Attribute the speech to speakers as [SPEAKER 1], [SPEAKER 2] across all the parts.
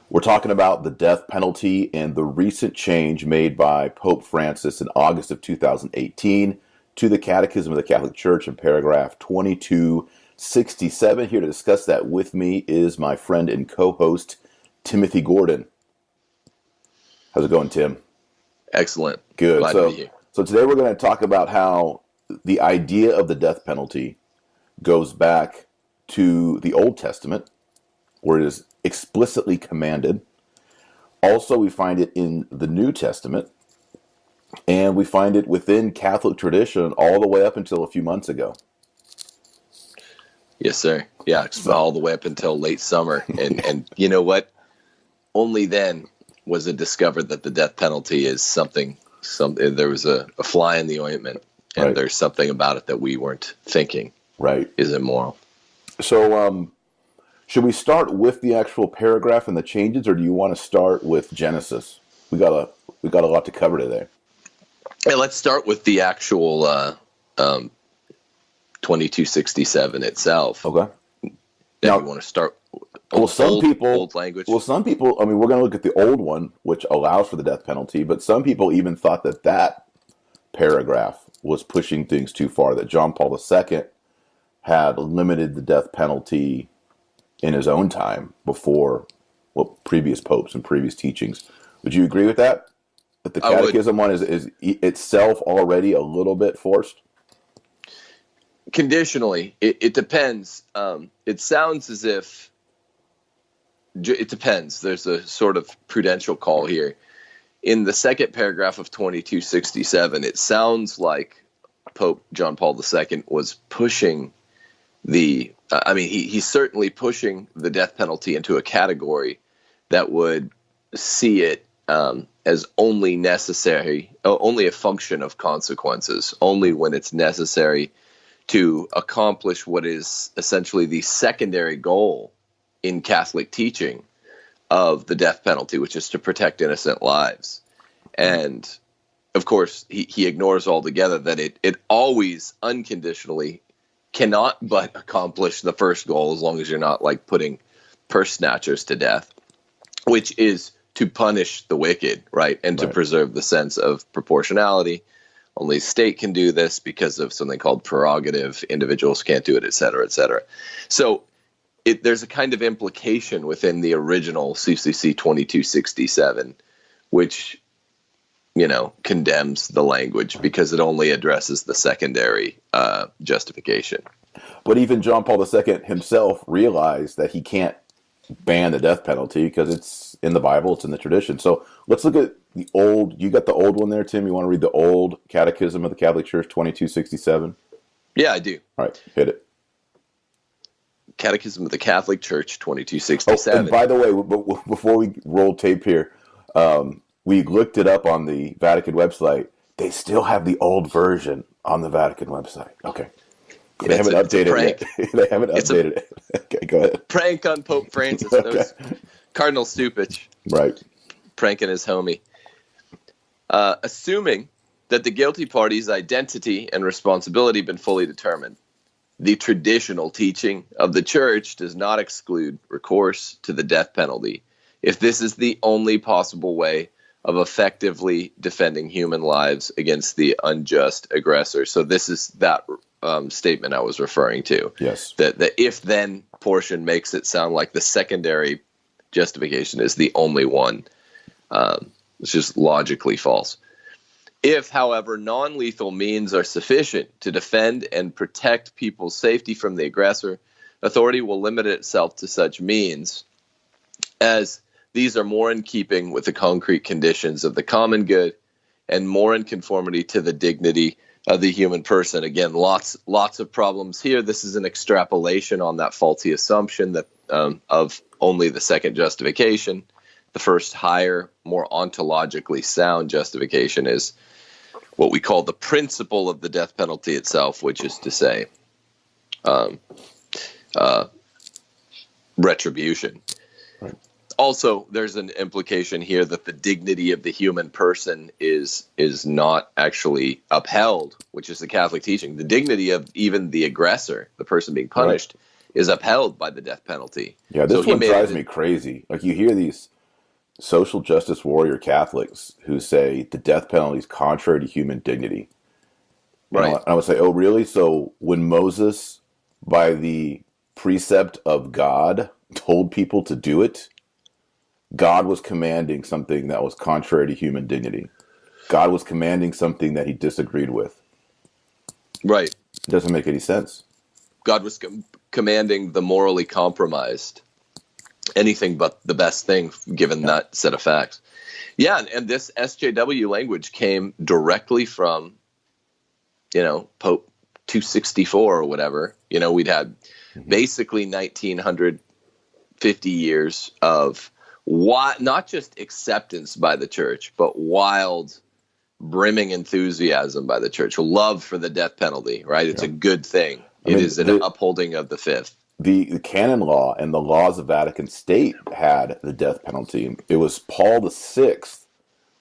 [SPEAKER 1] We're talking about the death penalty and the recent change made by Pope Francis in August of 2018 to the Catechism of the Catholic Church in paragraph 2267. Here to discuss that with me is my friend and co-host, Timothy Gordon. How's it going, Tim?
[SPEAKER 2] Excellent.
[SPEAKER 1] Good.
[SPEAKER 2] Glad to be here.
[SPEAKER 1] So today we're going to talk about how the idea of the death penalty goes back to the Old Testament, where it is explicitly commanded. Also, we find it in the New Testament, and we find it within Catholic tradition all the way up until a few months ago.
[SPEAKER 2] Yes, sir. Yeah, all the way up until late summer. And you know what? Only then was it discovered that the death penalty is something there was a fly in the ointment, and
[SPEAKER 1] Right.
[SPEAKER 2] there's something about it that we weren't thinking
[SPEAKER 1] Right.
[SPEAKER 2] is immoral.
[SPEAKER 1] So, should we start with the actual paragraph and the changes, or do you want to start with Genesis? We got a lot to cover today.
[SPEAKER 2] Hey, let's start with the actual 2267 itself.
[SPEAKER 1] Okay.
[SPEAKER 2] Now,
[SPEAKER 1] Now-
[SPEAKER 2] you want to start
[SPEAKER 1] Well, some people,
[SPEAKER 2] old language.
[SPEAKER 1] Well, some people. I mean, we're going to look at the old one, which allows for the death penalty. But some people even thought that paragraph was pushing things too far. That John Paul II had limited the death penalty in his own time before previous popes and previous teachings. Would you agree with that? That the
[SPEAKER 2] I would.
[SPEAKER 1] Catechism one is itself already a little bit forced?
[SPEAKER 2] Conditionally, it depends. It sounds as if it depends. There's a sort of prudential call here. In the second paragraph of 2267, it sounds like Pope John Paul II was pushing he's certainly pushing the death penalty into a category that would see it as only necessary, only a function of consequences, only when it's necessary to accomplish what is essentially the secondary goal in Catholic teaching of the death penalty, which is to protect innocent lives. And of course, he ignores altogether that it always unconditionally cannot but accomplish the first goal, as long as you're not like putting purse snatchers to death, which is to punish the wicked, right? And to preserve the sense of proportionality. Only state can do this because of something called prerogative. Individuals can't do it, et cetera, et cetera. So there's a kind of implication within the original CCC 2267, which, condemns the language because it only addresses the secondary justification.
[SPEAKER 1] But even John Paul II himself realized that he can't ban the death penalty because it's in the Bible, it's in the tradition. So let's look at the old. You got the old one there, Tim? You want to read the old Catechism of the Catholic Church, 2267?
[SPEAKER 2] Yeah, I do.
[SPEAKER 1] All right, hit it.
[SPEAKER 2] Catechism of the Catholic Church,
[SPEAKER 1] Oh,
[SPEAKER 2] 2267.
[SPEAKER 1] and by the way, before we roll tape here, we looked it up on the Vatican website. They still have the old version on the Vatican website. Okay. They haven't updated it yet. They haven't updated it. Okay, go ahead.
[SPEAKER 2] Prank on Pope Francis.
[SPEAKER 1] Okay.
[SPEAKER 2] That was Cardinal Stupich
[SPEAKER 1] Right.
[SPEAKER 2] pranking his homie. Assuming that the guilty party's identity and responsibility have been fully determined, the traditional teaching of the Church does not exclude recourse to the death penalty if this is the only possible way of effectively defending human lives against the unjust aggressor. So this is that statement I was referring to.
[SPEAKER 1] Yes.
[SPEAKER 2] That the if-then portion makes it sound like the secondary justification is the only one. It's just logically false. If, however, non-lethal means are sufficient to defend and protect people's safety from the aggressor, authority will limit itself to such means as these are more in keeping with the concrete conditions of the common good and more in conformity to the dignity of the human person. Again, lots of problems here. This is an extrapolation on that faulty assumption that of only the second justification. The first higher, more ontologically sound justification is what we call the principle of the death penalty itself, which is to say retribution.
[SPEAKER 1] Right.
[SPEAKER 2] Also, there's an implication here that the dignity of the human person is not actually upheld, which is the Catholic teaching. The dignity of even the aggressor, the person being punished, is upheld by the death penalty.
[SPEAKER 1] Yeah, this
[SPEAKER 2] So he
[SPEAKER 1] one
[SPEAKER 2] made
[SPEAKER 1] drives
[SPEAKER 2] it-
[SPEAKER 1] me crazy. Like, you hear these social justice warrior Catholics who say the death penalty is contrary to human dignity.
[SPEAKER 2] Right.
[SPEAKER 1] And I would say, oh, really? So when Moses, by the precept of God, told people to do it, God was commanding something that was contrary to human dignity. God was commanding something that he disagreed with.
[SPEAKER 2] Right.
[SPEAKER 1] It doesn't make any sense.
[SPEAKER 2] God was commanding the morally compromised anything but the best thing, given that set of facts. Yeah, and this SJW language came directly from, Pope 264 or whatever. We'd had basically 1950 years of not just acceptance by the church, but wild, brimming enthusiasm by the church, love for the death penalty, right? It's a good thing. It is an upholding of the fifth.
[SPEAKER 1] The canon law and the laws of Vatican State had the death penalty. It was Paul VI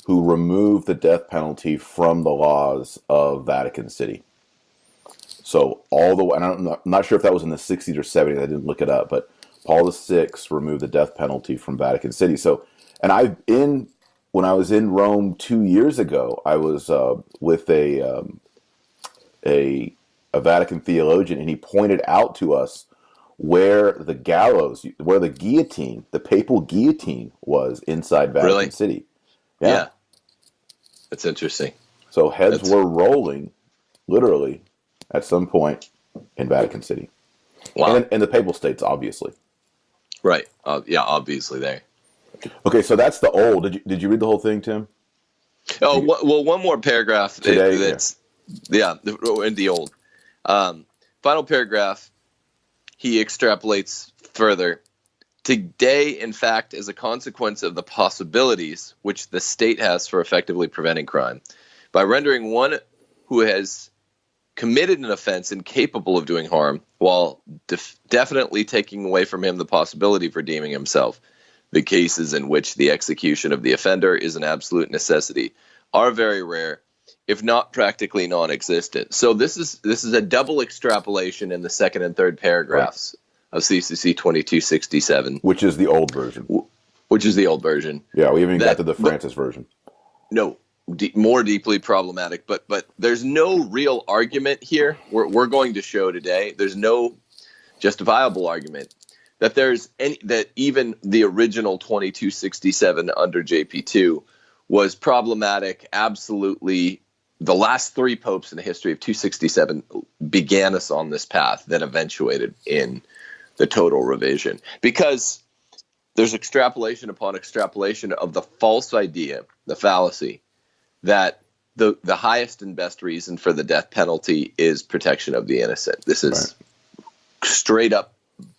[SPEAKER 1] who removed the death penalty from the laws of Vatican City. So I'm not sure if that was in the 60s or 70s. I didn't look it up, but Paul VI removed the death penalty from Vatican City. So, and when I was in Rome 2 years ago, I was with a Vatican theologian, and he pointed out to us where the gallows, where the guillotine, the papal guillotine was inside Vatican City.
[SPEAKER 2] Yeah. That's interesting.
[SPEAKER 1] So heads were rolling, literally, at some point in Vatican City.
[SPEAKER 2] Wow.
[SPEAKER 1] And the papal states, obviously.
[SPEAKER 2] Right. Obviously there.
[SPEAKER 1] Okay, so that's the old. Did you read the whole thing, Tim?
[SPEAKER 2] Oh, well, one more paragraph.
[SPEAKER 1] Today,
[SPEAKER 2] in the old. Final paragraph, he extrapolates further. Today, in fact, as a consequence of the possibilities which the state has for effectively preventing crime, by rendering one who has committed an offense incapable of doing harm, while definitely taking away from him the possibility of redeeming himself, the cases in which the execution of the offender is an absolute necessity are very rare, if not practically non-existent. So this is a double extrapolation in the second and third paragraphs of CCC 2267,
[SPEAKER 1] which is the old version.
[SPEAKER 2] Yeah,
[SPEAKER 1] we haven't even got to the Francis version.
[SPEAKER 2] No, more deeply problematic. But there's no real argument here. We're going to show today there's no justifiable argument that even the original 2267 under JP2 was problematic. Absolutely, the last three popes in the history of 267 began us on this path that eventuated in the total revision, because there's extrapolation upon extrapolation of the false idea, the fallacy, that the highest and best reason for the death penalty is protection of the innocent. This is straight up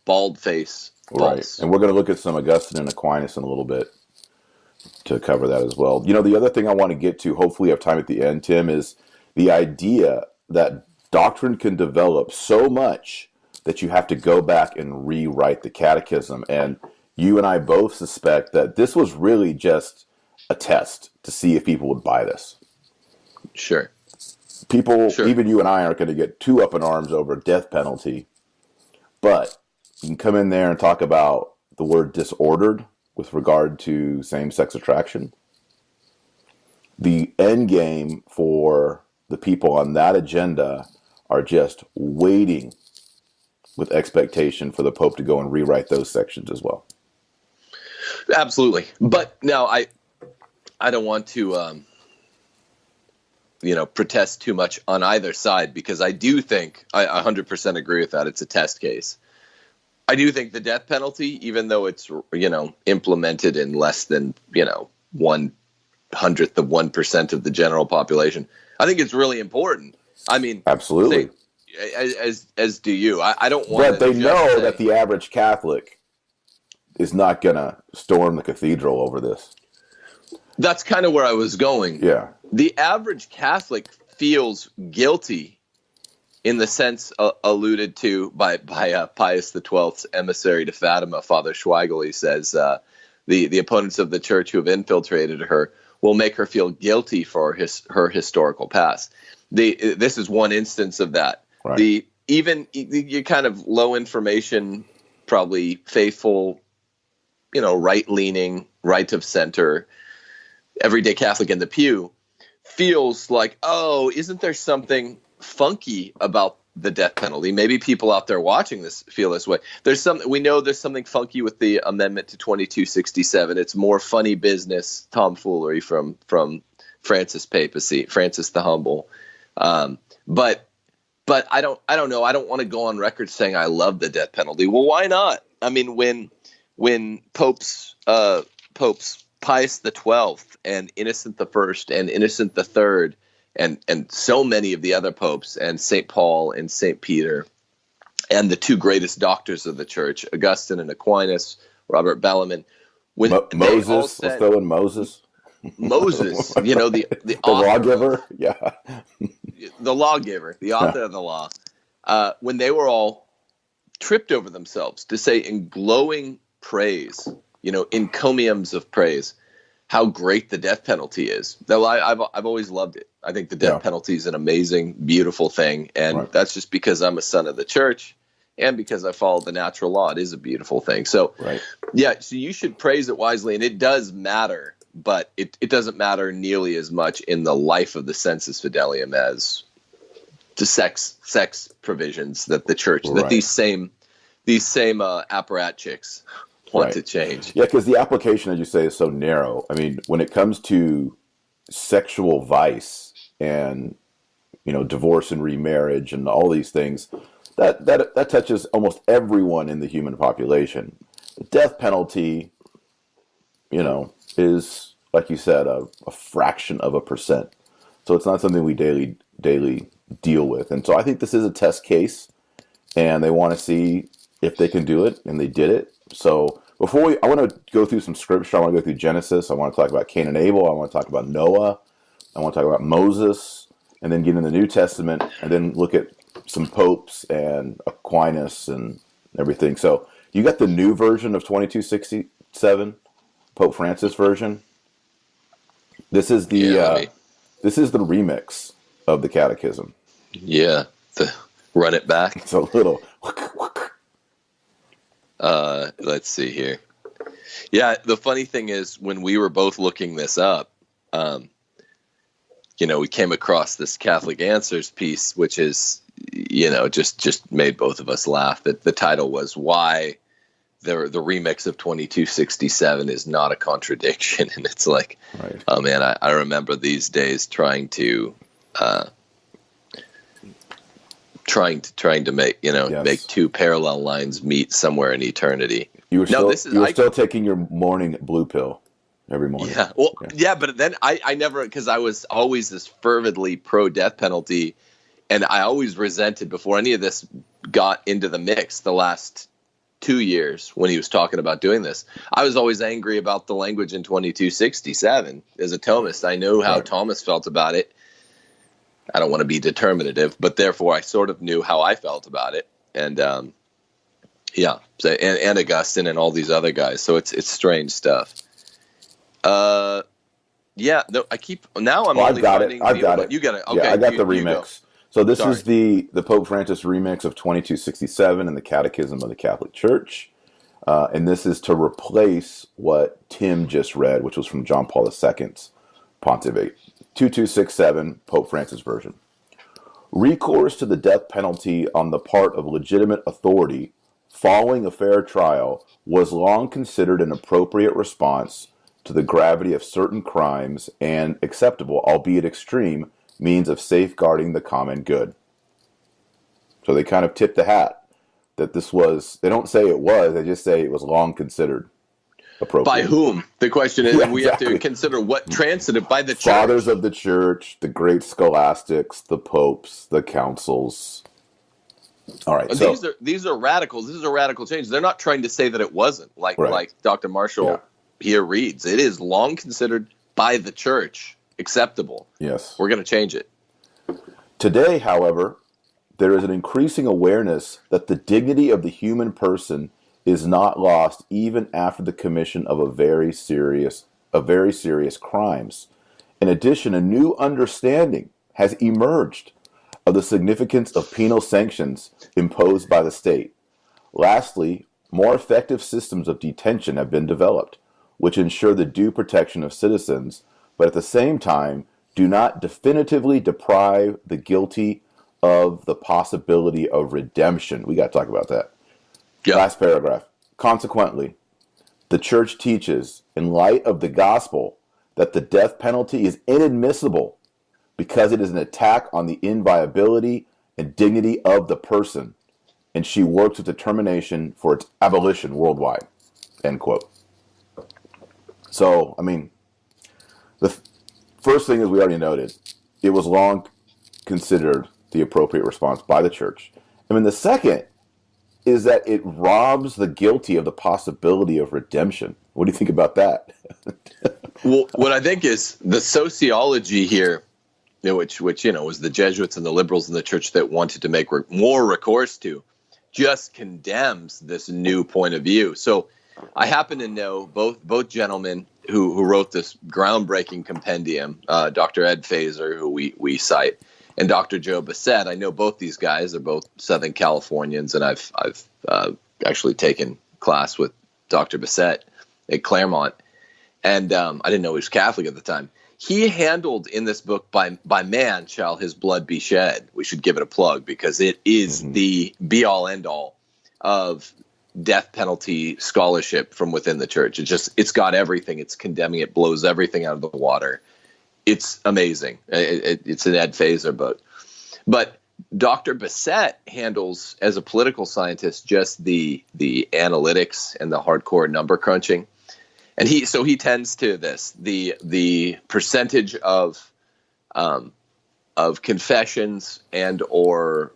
[SPEAKER 2] bald face false.
[SPEAKER 1] Right. And we're going to look at some Augustine and Aquinas in a little bit to cover that as well. The other thing I want to get to, hopefully we have time at the end, Tim, is the idea that doctrine can develop so much that you have to go back and rewrite the catechism. And you and I both suspect that this was really just a test to see if people would buy this.
[SPEAKER 2] Sure.
[SPEAKER 1] People, even you and I, aren't going to get too up in arms over death penalty. But you can come in there and talk about the word disordered with regard to same-sex attraction. The end game for the people on that agenda are just waiting with expectation for the Pope to go and rewrite those sections as well.
[SPEAKER 2] Absolutely. But now I don't want to protest too much on either side, because I do think I 100% agree with that. It's a test case. I do think the death penalty, even though it's implemented in less than 1/100th of 1% of the general population, I think it's really important. I mean,
[SPEAKER 1] absolutely.
[SPEAKER 2] As do you. I don't want.
[SPEAKER 1] But they know that the average Catholic is not going to storm the cathedral over this.
[SPEAKER 2] That's kind of where I was going.
[SPEAKER 1] Yeah.
[SPEAKER 2] The average Catholic feels guilty in the sense alluded to by Pius XII's emissary to Fatima, Father Schweigel. He says the opponents of the church who have infiltrated her will make her feel guilty for her historical past. This is one instance of that. Right. Even kind of low information, probably faithful right-leaning, right of center, everyday Catholic in the pew feels like, oh, isn't there something funky about the death penalty? Maybe people out there watching this feel this way. We know there's something funky with the amendment to 2267. It's more funny business tomfoolery from Francis Papacy, Francis the Humble. But I don't know. I don't want to go on record saying I love the death penalty. Well, why not? I mean, when Popes Pius XII and Innocent I and Innocent III and so many of the other popes and St. Paul and St. Peter and the two greatest doctors of the church, Augustine and Aquinas, Robert Bellarmine, when
[SPEAKER 1] Moses, let's throw in Moses.
[SPEAKER 2] Moses, the
[SPEAKER 1] lawgiver,
[SPEAKER 2] the lawgiver, the author of the law, when they were all tripped over themselves to say in glowing praise, encomiums of praise, how great the death penalty is. Though I've always loved it. I think the death penalty is an amazing, beautiful thing, and that's just because I'm a son of the church and because I follow the natural law. It is a beautiful thing. So, so you should praise it wisely, and it does matter, but it doesn't matter nearly as much in the life of the sensus fidelium as the sex provisions that the church, that these same apparatchiks want to change.
[SPEAKER 1] Yeah, because the application, as you say, is so narrow. I mean, when it comes to sexual vice and divorce and remarriage and all these things, that touches almost everyone in the human population. The death penalty, is, like you said, a fraction of a percent. So it's not something we daily deal with. And so I think this is a test case, and they want to see if they can do it, and they did it. So I want to go through some scripture. I want to go through Genesis. I want to talk about Cain and Abel. I want to talk about Noah. I want to talk about Moses, and then get in the New Testament, and then look at some popes and Aquinas and everything. So you got the new version of 2267, Pope Francis version. This is the remix of the Catechism.
[SPEAKER 2] Yeah, run it back.
[SPEAKER 1] It's a little.
[SPEAKER 2] Let's see here. Yeah, the funny thing is, when we were both looking this up, we came across this Catholic Answers piece, which is, just made both of us laugh. That the title was "Why the Remix of 2267 is Not a Contradiction," and it's like, oh man, I remember these days trying to make make two parallel lines meet somewhere in eternity.
[SPEAKER 1] You were still taking your morning blue pill every morning.
[SPEAKER 2] Yeah, well, but then I never, because I was always this fervidly pro death penalty, and I always resented before any of this got into the mix. The last 2 years when he was talking about doing this, I was always angry about the language in 2267. As a Thomist, I know how Thomas felt about it. I don't want to be determinative, but therefore I sort of knew how I felt about it. And and Augustine and all these other guys. So it's strange stuff. I keep now. I've got it. You got it. Okay,
[SPEAKER 1] yeah, I got the remix. So this is the Pope Francis remix of 2267 in the Catechism of the Catholic Church, and this is to replace what Tim just read, which was from John Paul II's Pontificate. 2267 Pope Francis version. Recourse to the death penalty on the part of legitimate authority following a fair trial was long considered an appropriate response to the gravity of certain crimes and acceptable, albeit extreme, means of safeguarding the common good. So they kind of tip the hat that this was, they don't say it was, they just say it was long considered appropriate.
[SPEAKER 2] By whom? The question is, we have to consider what transited by the church.
[SPEAKER 1] Fathers of the church, the great scholastics, the popes, the councils. All right. So
[SPEAKER 2] these are radicals. This is a radical change. They're not trying to say that it wasn't like Dr. Marshall here reads. It is long considered by the church acceptable.
[SPEAKER 1] Yes.
[SPEAKER 2] We're going to change it.
[SPEAKER 1] Today, however, there is an increasing awareness that the dignity of the human person is not lost even after the commission of very serious crimes. In addition, a new understanding has emerged of the significance of penal sanctions imposed by the state. Lastly, more effective systems of detention have been developed, which ensure the due protection of citizens, but at the same time do not definitively deprive the guilty of the possibility of redemption. We got to talk about that.
[SPEAKER 2] Yeah.
[SPEAKER 1] Last paragraph. Consequently, the church teaches, in light of the gospel, that the death penalty is inadmissible because it is an attack on the inviolability and dignity of the person, and she works with determination for its abolition worldwide. End quote. So, I mean, the first thing is we already noted, it was long considered the appropriate response by the church. I mean, the second is that it robs the guilty of the possibility of redemption. What do you think about that?
[SPEAKER 2] Well, what I think is the sociology here, which was the Jesuits and the liberals in the church that wanted to make more recourse to, just condemns this new point of view. So I happen to know both gentlemen who wrote this groundbreaking compendium, Dr. Ed Fazer, who we cite, and Dr. Joe Bassett. I know both these guys. They're both Southern Californians, and I've actually taken class with Dr. Bassett at Claremont, and I didn't know he was Catholic at the time. He handled in this book, by man shall his blood be shed. We should give it a plug because it is the be-all, end-all of death penalty scholarship from within the church. It's got everything. It's condemning. It blows everything out of the water. It's amazing. It's an Ed Fazer book. But Dr. Bassett handles, as a political scientist, just the analytics and the hardcore number crunching. And he tends to the percentage of confessions and or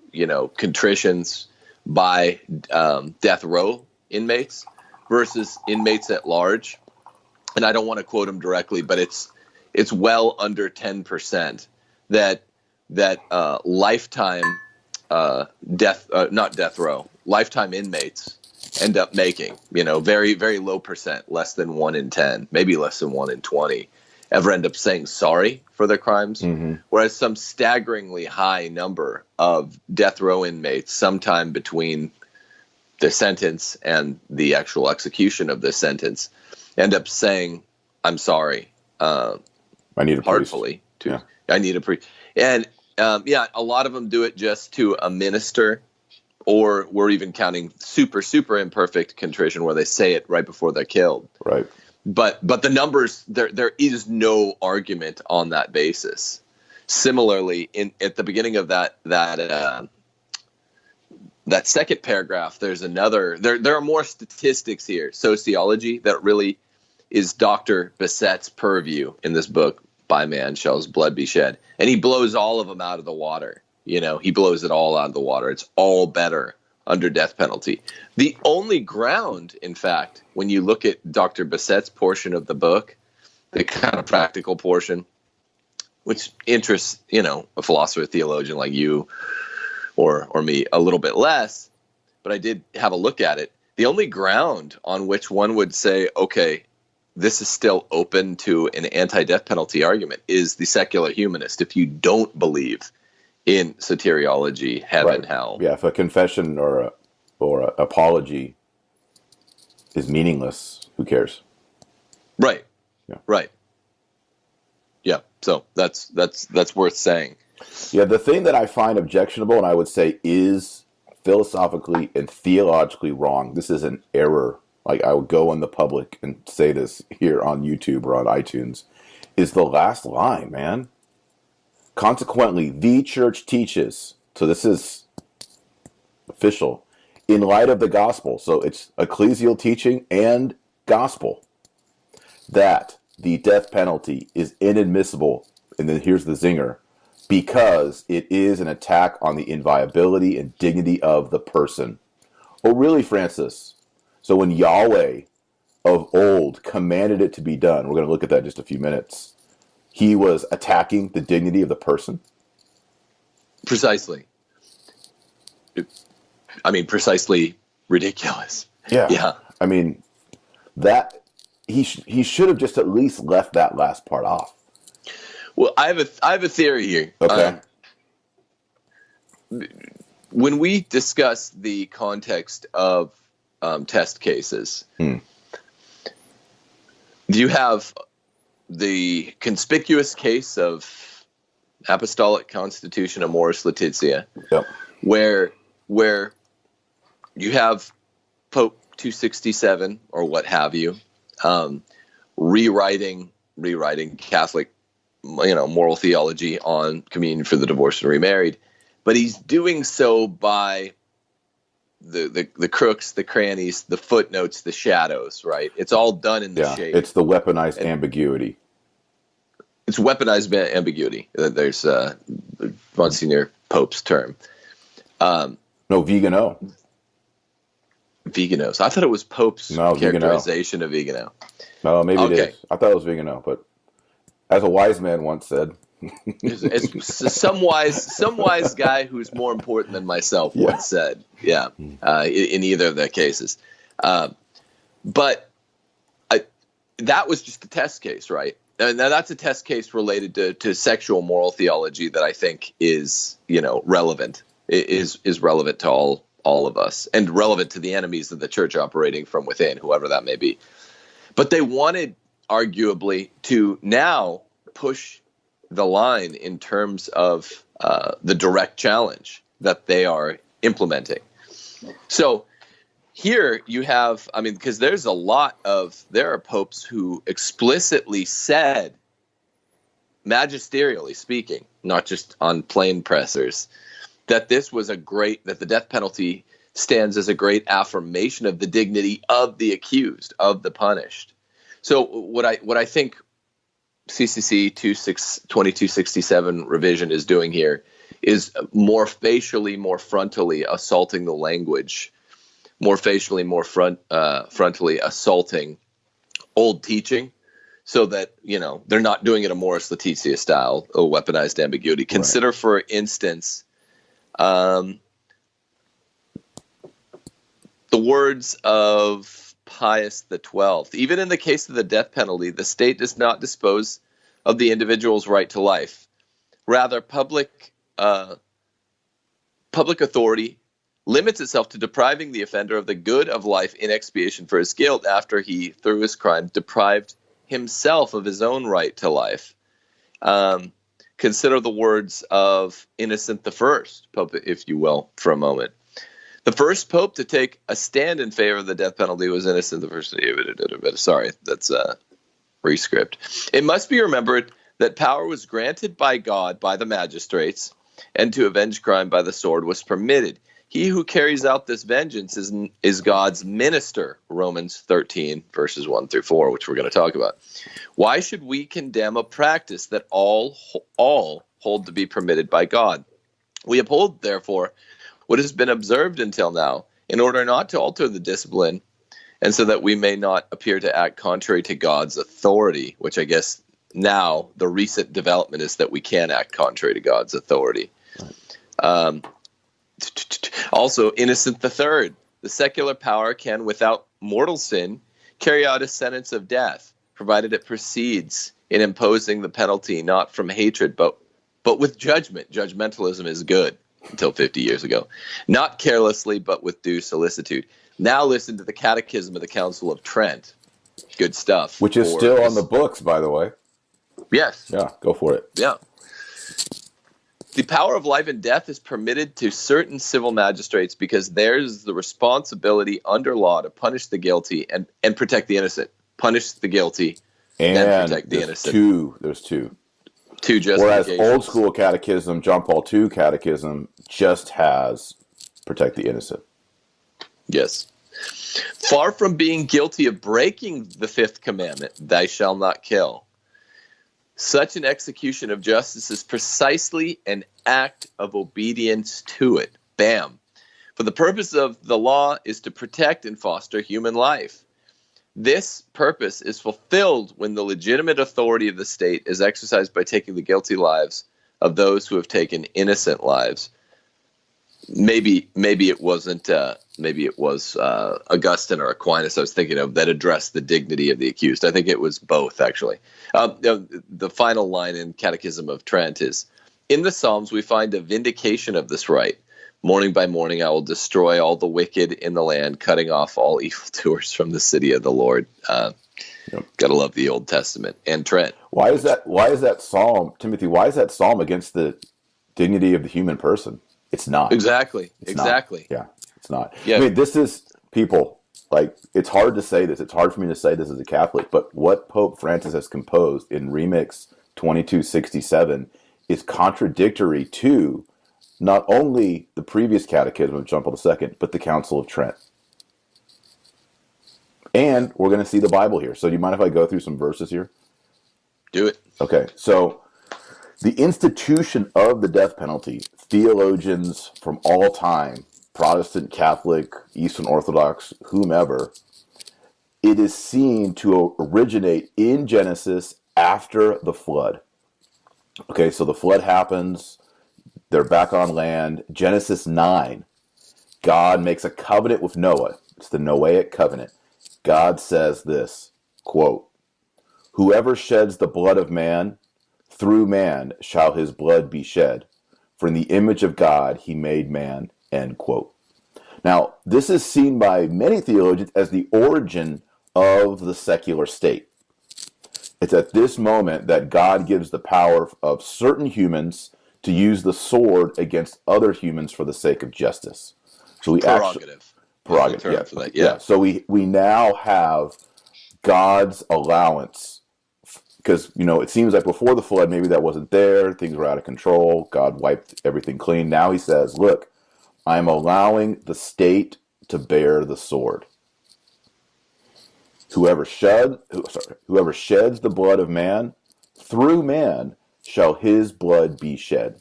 [SPEAKER 2] contritions by death row inmates versus inmates at large. And I don't want to quote him directly, but it's well under 10% that lifetime not death row, lifetime inmates end up making, very, very low percent, less than 1 in 10, maybe less than 1 in 20, ever end up saying sorry for their crimes. Mm-hmm. Whereas some staggeringly high number of death row inmates, sometime between the sentence and the actual execution of the sentence, end up saying, I'm sorry.
[SPEAKER 1] I need a
[SPEAKER 2] heartfully
[SPEAKER 1] priest.
[SPEAKER 2] I need a priest. And a lot of them do it just to a minister, or we're even counting super, super imperfect contrition where they say it right before they're killed. Right. But the numbers, there is no argument on that basis. Similarly, at the beginning of that second paragraph, there's another. There are more statistics here, sociology, that really is Dr. Bassett's purview in this book, By Man Shall His Blood Be Shed. And he blows all of them out of the water. He blows it all out of the water. It's all better under death penalty. The only ground, in fact, when you look at Dr. Bassett's portion of the book, the kind of practical portion, which interests, a philosopher, theologian like you or me a little bit less, but I did have a look at it. The only ground on which one would say, okay, this is still open to an anti-death penalty argument is the secular humanist. If you don't believe in soteriology, heaven, hell.
[SPEAKER 1] Yeah, if a confession or a apology is meaningless, who cares?
[SPEAKER 2] Right. Yeah. Right. Yeah. So that's worth saying.
[SPEAKER 1] Yeah, the thing that I find objectionable, and I would say is philosophically and theologically wrong, this is an error. Like, I would go in the public and say this here on YouTube or on iTunes, is the last line, man. Consequently, the church teaches, so this is official, in light of the gospel, so it's ecclesial teaching and gospel, that the death penalty is inadmissible, and then here's the zinger, because it is an attack on the inviolability and dignity of the person. Oh, really, Francis? So when Yahweh of old commanded it to be done, we're going to look at that in just a few minutes, he was attacking the dignity of the person?
[SPEAKER 2] Precisely. Precisely ridiculous.
[SPEAKER 1] Yeah. I mean, that he should have just at least left that last part off.
[SPEAKER 2] Well, I have a theory here.
[SPEAKER 1] Okay.
[SPEAKER 2] When we discuss the context of test cases.
[SPEAKER 1] Hmm.
[SPEAKER 2] You have the conspicuous case of Apostolic Constitution Amoris Laetitia,
[SPEAKER 1] Yep.
[SPEAKER 2] where you have Pope 267 or what have you, rewriting Catholic, moral theology on communion for the divorced and remarried, but he's doing so by the crooks, the crannies, the footnotes, the shadows, right? It's all done in the shade.
[SPEAKER 1] It's the weaponized ambiguity.
[SPEAKER 2] It's weaponized ambiguity. There's Monsignor Pope's term.
[SPEAKER 1] No, Vigano.
[SPEAKER 2] Veganos. I thought it was Pope's characterization of Vigano.
[SPEAKER 1] No, maybe it is. I thought it was Vigano, but as a wise man once said,
[SPEAKER 2] it's some wise guy who's more important than myself once said. Yeah, in either of their cases. But that was just a test case, right? And now that's a test case related to sexual moral theology that I think is, relevant. Is relevant to all of us and relevant to the enemies of the church operating from within, whoever that may be. But they wanted, arguably, to now push the line in terms of the direct challenge that they are implementing. So here you have, because there are popes who explicitly said, magisterially speaking, not just on plain pressers, that that the death penalty stands as a great affirmation of the dignity of the accused, of the punished. So what I think CCC 2267 revision is doing here is more facially, more frontally assaulting the language, more facially, more frontally assaulting old teaching, so that they're not doing it Amoris Laetitia style, weaponized ambiguity. Consider, for instance, the words of Pius XII. Even in the case of the death penalty, the state does not dispose of the individual's right to life. Rather, public authority limits itself to depriving the offender of the good of life in expiation for his guilt after he, through his crime, deprived himself of his own right to life. Consider the words of Innocent I, Pope, if you will, for a moment. The first pope to take a stand in favor of the death penalty was Innocent I. Sorry, that's a rescript. It must be remembered that power was granted by God by the magistrates, and to avenge crime by the sword was permitted. He who carries out this vengeance is God's minister, Romans 13, verses 1 through 4, which we're going to talk about. Why should we condemn a practice that all hold to be permitted by God? We uphold, therefore, what has been observed until now, in order not to alter the discipline, and so that we may not appear to act contrary to God's authority, which I guess now the recent development is that we can act contrary to God's authority. Also, Innocent III, the secular power can, without mortal sin, carry out a sentence of death, provided it proceeds in imposing the penalty not from hatred, but with judgment. Judgmentalism is good until 50 years ago. Not carelessly, but with due solicitude. Now listen to the Catechism of the Council of Trent. Good stuff.
[SPEAKER 1] Which is still on the books, by the way.
[SPEAKER 2] Yes.
[SPEAKER 1] Yeah, go for it.
[SPEAKER 2] Yeah. The power of life and death is permitted to certain civil magistrates because theirs is the responsibility under law to punish the guilty and protect the innocent. Punish the guilty and protect the innocent.
[SPEAKER 1] There's two.
[SPEAKER 2] Two justifications.
[SPEAKER 1] Whereas old school catechism, John Paul II catechism, just has protect the innocent.
[SPEAKER 2] Yes. Far from being guilty of breaking the fifth commandment, thou shalt not kill, such an execution of justice is precisely an act of obedience to it. Bam. For the purpose of the law is to protect and foster human life. This purpose is fulfilled when the legitimate authority of the state is exercised by taking the guilty lives of those who have taken innocent lives. Maybe it wasn't. Maybe it was Augustine or Aquinas I was thinking of that addressed the dignity of the accused. I think it was both, actually. The final line in Catechism of Trent is, in the Psalms we find a vindication of this right. Morning by morning, I will destroy all the wicked in the land, cutting off all evildoers from the city of the Lord.
[SPEAKER 1] Yep.
[SPEAKER 2] Gotta love the Old Testament. And Trent.
[SPEAKER 1] Why is that? Why is that psalm, Timothy? Why is that psalm against the dignity of the human person? It's not.
[SPEAKER 2] Exactly.
[SPEAKER 1] It's
[SPEAKER 2] exactly.
[SPEAKER 1] not. Yeah, it's not.
[SPEAKER 2] Yeah.
[SPEAKER 1] I mean, this is people. Like, it's hard to say this. It's hard for me to say this as a Catholic, but what Pope Francis has composed in Remix 2267 is contradictory to not only the previous Catechism of John Paul II, but the Council of Trent. And we're going to see the Bible here. So do you mind if I go through some verses here?
[SPEAKER 2] Do it.
[SPEAKER 1] Okay, so the institution of the death penalty, theologians from all time, Protestant, Catholic, Eastern Orthodox, whomever, it is seen to originate in Genesis after the flood. Okay, so the flood happens, they're back on land. Genesis 9, God makes a covenant with Noah. It's the Noahic covenant. God says this, quote, "Whoever sheds the blood of man, through man shall his blood be shed. For in the image of God he made man," end quote. Now, this is seen by many theologians as the origin of the secular state. It's at this moment that God gives the power of certain humans to use the sword against other humans for the sake of justice. So we
[SPEAKER 2] Prerogative.
[SPEAKER 1] Prerogative, yeah.
[SPEAKER 2] For that. Yeah.
[SPEAKER 1] So we now have God's allowance, because, you know, it seems like before the flood, maybe that wasn't there. Things were out of control. God wiped everything clean. Now he says, look, I'm allowing the state to bear the sword. Whoever sheds the blood of man, through man shall his blood be shed.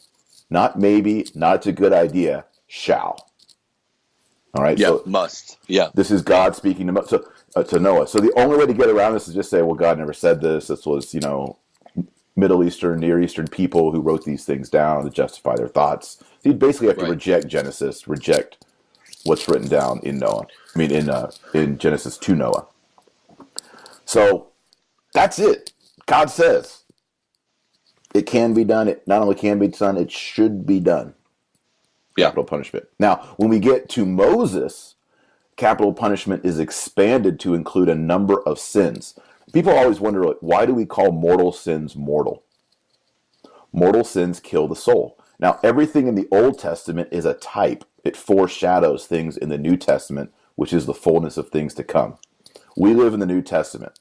[SPEAKER 1] Not maybe, not it's a good idea, shall. All right?
[SPEAKER 2] Yeah,
[SPEAKER 1] So
[SPEAKER 2] must. Yeah.
[SPEAKER 1] this is God speaking to Noah. So the only way to get around this is just say, well, God never said this. This was, you know, Middle Eastern, Near Eastern people who wrote these things down to justify their thoughts. So you basically have to reject Genesis, reject what's written down in Noah. I mean, in Genesis to Noah. So that's it. God says it can be done. It not only can be done, it should be done.
[SPEAKER 2] Yeah.
[SPEAKER 1] Capital punishment. Now, when we get to Moses, capital punishment is expanded to include a number of sins. People always wonder, like, why do we call mortal sins mortal? Mortal sins kill the soul. Now, everything in the Old Testament is a type. It foreshadows things in the New Testament, which is the fullness of things to come. We live in the New Testament.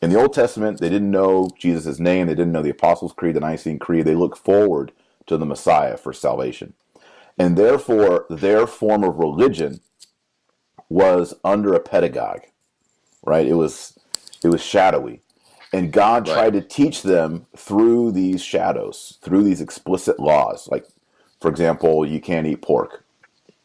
[SPEAKER 1] In the Old Testament, they didn't know Jesus' name. They didn't know the Apostles' Creed, the Nicene Creed. They looked forward to the Messiah for salvation. And therefore, their form of religion was under a pedagogue, right? It was shadowy. And God tried to teach them through these shadows, through these explicit laws. Like, for example, you can't eat pork.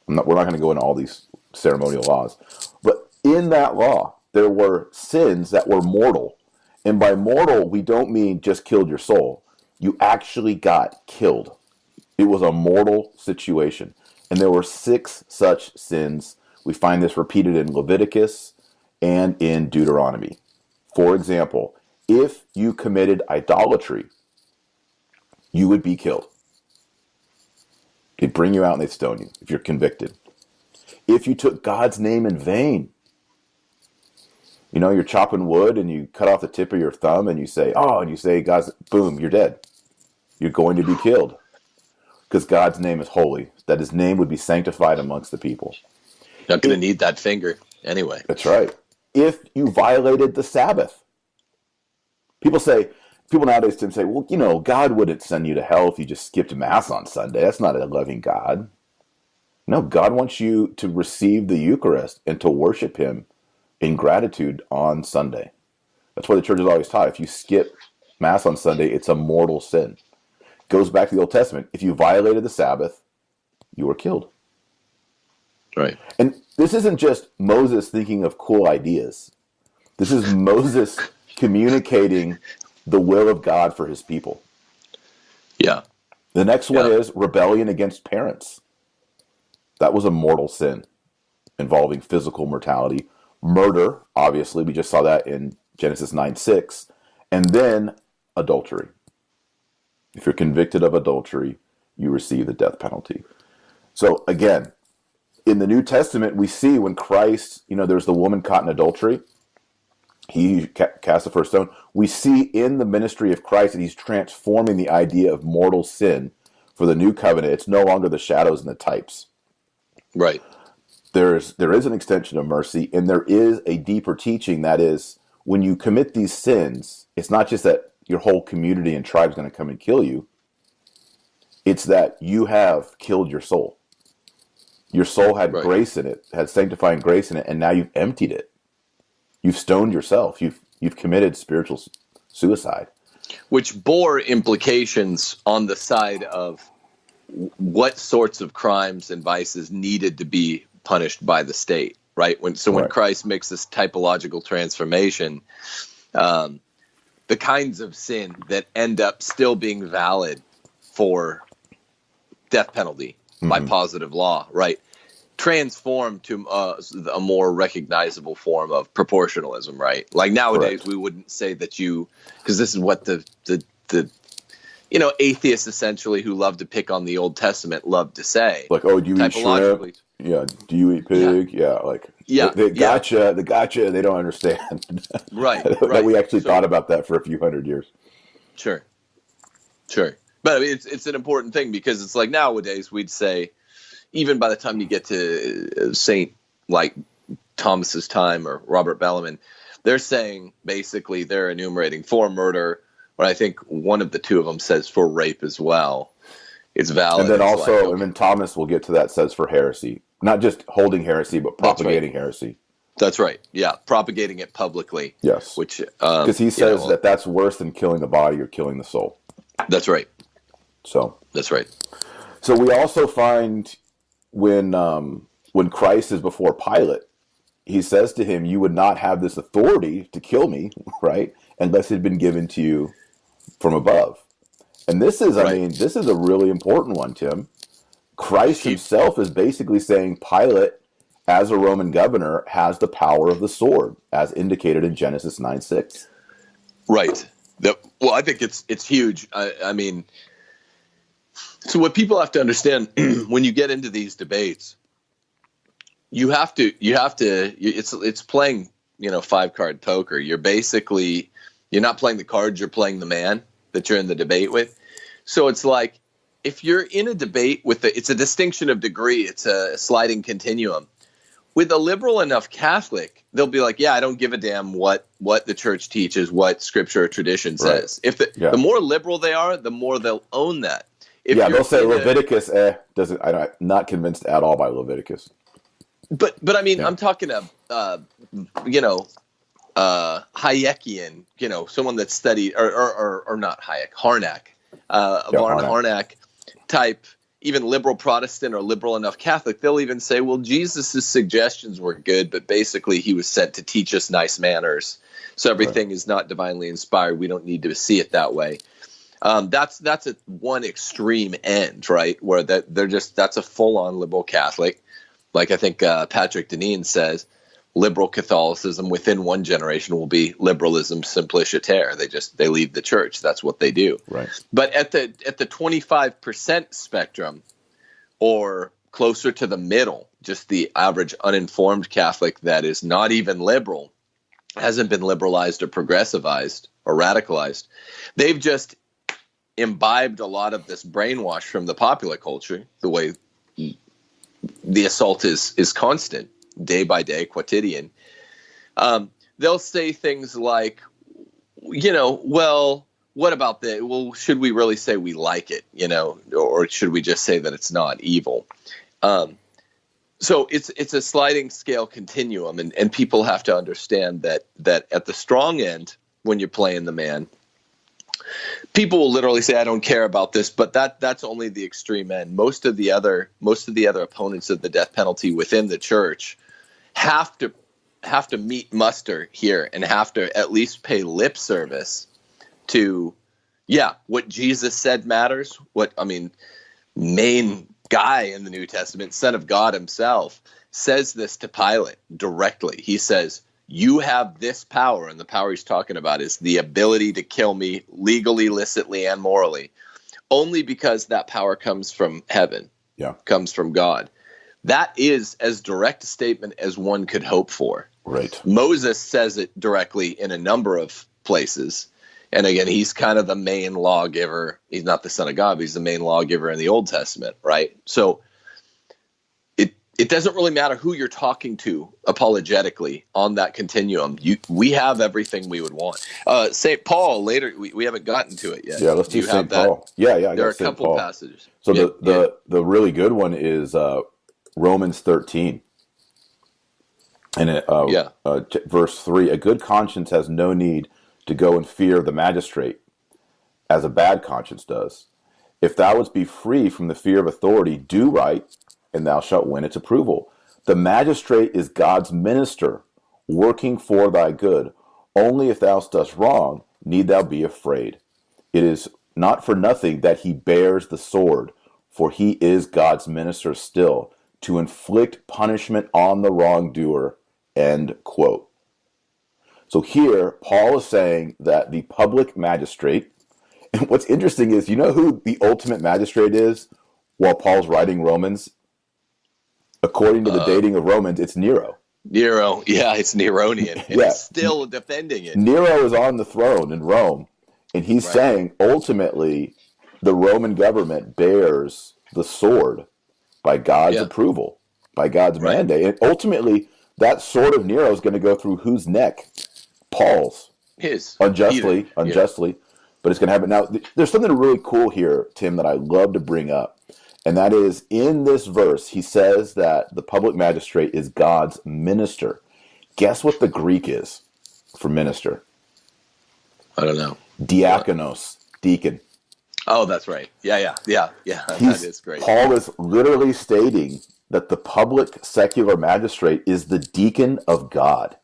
[SPEAKER 1] We're not going to go into all these ceremonial laws. But in that law, there were sins that were mortal. And by mortal, we don't mean just killed your soul. You actually got killed. It was a mortal situation. And there were 6 such sins. We find this repeated in Leviticus and in Deuteronomy. For example, if you committed idolatry, you would be killed. They'd bring you out and they'd stone you if you're convicted. If you took God's name in vain, you know, you're chopping wood and you cut off the tip of your thumb and you say, God's, boom, you're dead. You're going to be killed. Because God's name is holy, that his name would be sanctified amongst the people.
[SPEAKER 2] Not going to need that finger anyway.
[SPEAKER 1] That's right. If you violated the Sabbath. People nowadays, Tim, say, well, you know, God wouldn't send you to hell if you just skipped Mass on Sunday. That's not a loving God. No, God wants you to receive the Eucharist and to worship him in gratitude on Sunday. That's why the church is always taught. If you skip Mass on Sunday, it's a mortal sin. Goes back to the Old Testament. If you violated the Sabbath, you were killed.
[SPEAKER 2] Right.
[SPEAKER 1] And this isn't just Moses thinking of cool ideas. This is Moses communicating the will of God for his people.
[SPEAKER 2] Yeah.
[SPEAKER 1] The next one is rebellion against parents. That was a mortal sin involving physical mortality. Murder, obviously, we just saw that in Genesis 9:6. And then adultery. If you're convicted of adultery, you receive the death penalty. So again, in the New Testament, we see when Christ, there's the woman caught in adultery. He cast the first stone. We see in the ministry of Christ that he's transforming the idea of mortal sin for the new covenant. It's no longer the shadows and the types.
[SPEAKER 2] Right.
[SPEAKER 1] There is an extension of mercy, and there is a deeper teaching that is, when you commit these sins, it's not just that your whole community and tribe is going to come and kill you. It's that you have killed your soul. Your soul had grace in it, had sanctifying grace in it, and now you've emptied it. You've stoned yourself. You've committed spiritual suicide. Which
[SPEAKER 2] bore implications on the side of what sorts of crimes and vices needed to be punished by the state, right? When Christ makes this typological transformation, the kinds of sin that end up still being valid for death penalty by positive law, right, transform to a more recognizable form of proportionalism, right? Like nowadays, we wouldn't say that because this is what the atheists essentially who love to pick on the Old Testament love to say.
[SPEAKER 1] Like, oh, do you eat shrimp? Yeah. Do you eat pig? Yeah. They gotcha. The gotcha. They don't understand.
[SPEAKER 2] Right.
[SPEAKER 1] That we actually thought about that for a few hundred years.
[SPEAKER 2] Sure. But I mean, it's an important thing because it's like nowadays we'd say, even by the time you get to Saint like Thomas's time or Robert Bellarmine, they're saying basically they're enumerating for murder, but I think one of the two of them says for rape as well. It's valid.
[SPEAKER 1] And then and then Thomas will get to that, says for heresy, not just holding heresy, but propagating heresy.
[SPEAKER 2] That's right. Yeah, propagating it publicly.
[SPEAKER 1] Yes,
[SPEAKER 2] which
[SPEAKER 1] because he says that's worse than killing the body or killing the soul.
[SPEAKER 2] That's right.
[SPEAKER 1] So
[SPEAKER 2] that's right.
[SPEAKER 1] So we also find when Christ is before Pilate, he says to him, "You would not have this authority to kill me, right, unless it had been given to you from above." And this is, this is a really important one, Tim. Christ himself is basically saying Pilate, as a Roman governor, has the power of the sword, as indicated in Genesis 9:6.
[SPEAKER 2] Right. Well, I think it's huge. I mean, so what people have to understand when you get into these debates, it's playing, 5-card poker. You're not playing the cards, you're playing the man that you're in the debate with. So it's like, if you're in a debate it's a distinction of degree, it's a sliding continuum. With a liberal enough Catholic, they'll be like, yeah, I don't give a damn what the church teaches, what scripture or tradition says. If the more liberal they are, the more they'll own that.
[SPEAKER 1] They'll say Leviticus I'm not convinced at all by Leviticus.
[SPEAKER 2] But I mean, I'm talking Hayekian, someone that studied, or not Hayek, Harnack, Harnack type, even liberal Protestant or liberal enough Catholic, they'll even say, well, Jesus' suggestions were good, but basically he was sent to teach us nice manners. So everything is not divinely inspired. We don't need to see it that way. That's at one extreme end, right? Where that's a full-on liberal Catholic. Like I think Patrick Deneen says, liberal Catholicism within one generation will be liberalism simpliciter. They leave the church. That's what they do.
[SPEAKER 1] Right.
[SPEAKER 2] But at the 25% spectrum, or closer to the middle, just the average uninformed Catholic that is not even liberal, hasn't been liberalized or progressivized or radicalized. They've just imbibed a lot of this brainwash from the popular culture, the way the assault is constant, day by day, quotidian. They'll say things like, well, what about that? Well, should we really say we like it, or should we just say that it's not evil? So it's a sliding scale continuum, and people have to understand that at the strong end, when you're playing the man, people will literally say, I don't care about this, but that's only the extreme end. Most of the other opponents of the death penalty within the church have to meet muster here and have to at least pay lip service to, what Jesus said matters. Main guy in the New Testament, Son of God himself, says this to Pilate directly. He says, you have this power, and the power he's talking about is the ability to kill me legally, licitly, and morally, only because that power comes from heaven.
[SPEAKER 1] Yeah.
[SPEAKER 2] comes from God. That is as direct a statement as one could hope for.
[SPEAKER 1] Right.
[SPEAKER 2] Moses says it directly in a number of places. And again, he's kind of the main lawgiver. He's not the son of God, but he's the main lawgiver in the Old Testament, right? So it doesn't really matter who you're talking to apologetically on that continuum. We have everything we would want. St. Paul, later, we haven't gotten to it yet.
[SPEAKER 1] Yeah, let's do St. Paul. Yeah, I
[SPEAKER 2] there are
[SPEAKER 1] got
[SPEAKER 2] a
[SPEAKER 1] St.
[SPEAKER 2] couple
[SPEAKER 1] Paul.
[SPEAKER 2] passages.
[SPEAKER 1] So the really good one is Romans 13. And verse 3, a good conscience has no need to go and fear the magistrate, as a bad conscience does. If thou wouldst be free from the fear of authority, do right, and thou shalt win its approval. The magistrate is God's minister, working for thy good. Only if thou dost wrong, need thou be afraid. It is not for nothing that he bears the sword, for he is God's minister still, to inflict punishment on the wrongdoer. End quote. So here, Paul is saying that the public magistrate, and what's interesting is, you know who the ultimate magistrate is while Paul's writing Romans? According to the dating of Romans, it's Nero.
[SPEAKER 2] Nero, yeah, it's Neronian. And he's still defending it.
[SPEAKER 1] Nero is on the throne in Rome, and he's saying, ultimately, the Roman government bears the sword by God's approval, by God's mandate. And ultimately, that sword of Nero is going to go through whose neck? Paul's.
[SPEAKER 2] His.
[SPEAKER 1] Unjustly, but it's going to happen. Now, there's something really cool here, Tim, that I love to bring up. And that is, in this verse, he says that the public magistrate is God's minister. Guess what the Greek is for minister?
[SPEAKER 2] I don't know.
[SPEAKER 1] Diakonos, deacon.
[SPEAKER 2] Oh, that's right. Yeah. That is great.
[SPEAKER 1] Paul is literally stating that the public secular magistrate is the deacon of God.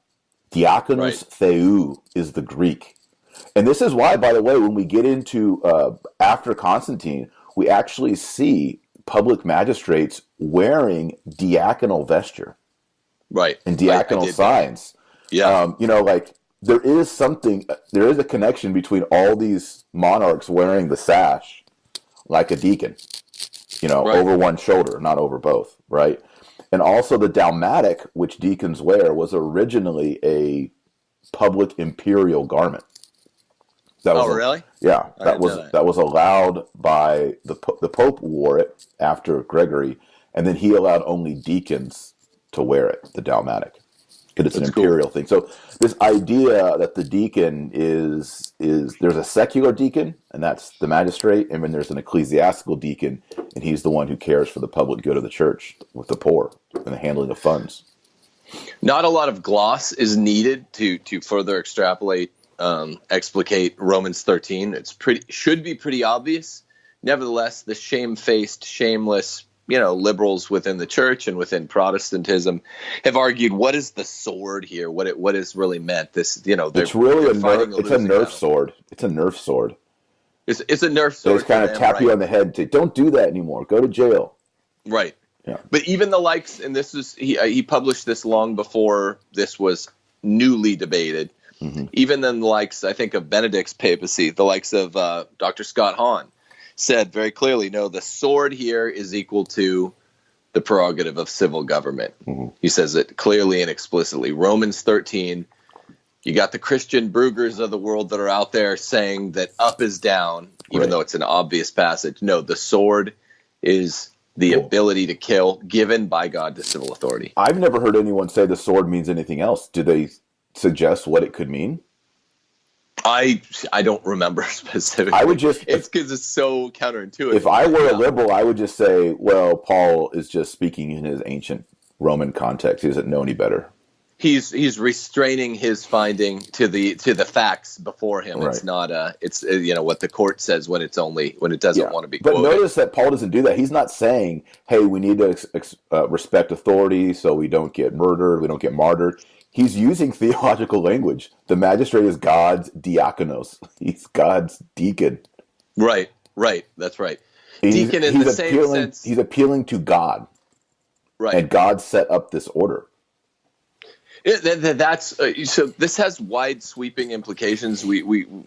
[SPEAKER 1] Diakonos theou is the Greek. And this is why, by the way, when we get into after Constantine, we actually see public magistrates wearing diaconal vesture, and diaconal signs.
[SPEAKER 2] Yeah,
[SPEAKER 1] there is a connection between all these monarchs wearing the sash, like a deacon, over one shoulder, not over both, right? And also the dalmatic, which deacons wear, was originally a public imperial garment.
[SPEAKER 2] Really?
[SPEAKER 1] Yeah, that was allowed by the Pope wore it after Gregory, and then he allowed only deacons to wear it, the dalmatic, because it's an imperial thing. So this idea that the deacon is there's a secular deacon, and that's the magistrate, and then there's an ecclesiastical deacon, and he's the one who cares for the public good of the church with the poor and the handling of funds.
[SPEAKER 2] Not a lot of gloss is needed to further extrapolate. Explicate Romans 13. Should be pretty obvious. Nevertheless, the shamefaced, shameless, liberals within the church and within Protestantism have argued, what is the sword here? What is really meant? This,
[SPEAKER 1] it's really it's a Nerf sword. It's a Nerf sword.
[SPEAKER 2] It's a Nerf sword.
[SPEAKER 1] They just kind of tap you on the head and say, "Don't do that anymore. Go to jail."
[SPEAKER 2] Right.
[SPEAKER 1] Yeah.
[SPEAKER 2] But even the likes, and this is he published this long before this was newly debated. Mm-hmm. Even then, the likes, I think, of Benedict's papacy, the likes of Dr. Scott Hahn, said very clearly, no, the sword here is equal to the prerogative of civil government. Mm-hmm. He says it clearly and explicitly. Romans 13, you got the Christian Brugers of the world that are out there saying that up is down, even though it's an obvious passage. No, the sword is the ability to kill given by God to civil authority.
[SPEAKER 1] I've never heard anyone say the sword means anything else. Do they suggest what it could mean?
[SPEAKER 2] I don't remember specifically.
[SPEAKER 1] I would just
[SPEAKER 2] it's because it's so counterintuitive.
[SPEAKER 1] If I were a liberal, I would just say, well, Paul is just speaking in his ancient Roman context. He doesn't know any better.
[SPEAKER 2] He's restraining his finding to the facts before him. Right. It's not it's what the court says when it doesn't want to be quoted.
[SPEAKER 1] But notice that Paul doesn't do that. He's not saying, hey, we need to respect authority so we don't get murdered, we don't get martyred. He's using theological language. The magistrate is God's diakonos. He's God's deacon.
[SPEAKER 2] Right. That's right. Deacon in the same sense.
[SPEAKER 1] He's appealing to God.
[SPEAKER 2] Right.
[SPEAKER 1] And God set up this order.
[SPEAKER 2] That's so. This has wide sweeping implications. We'll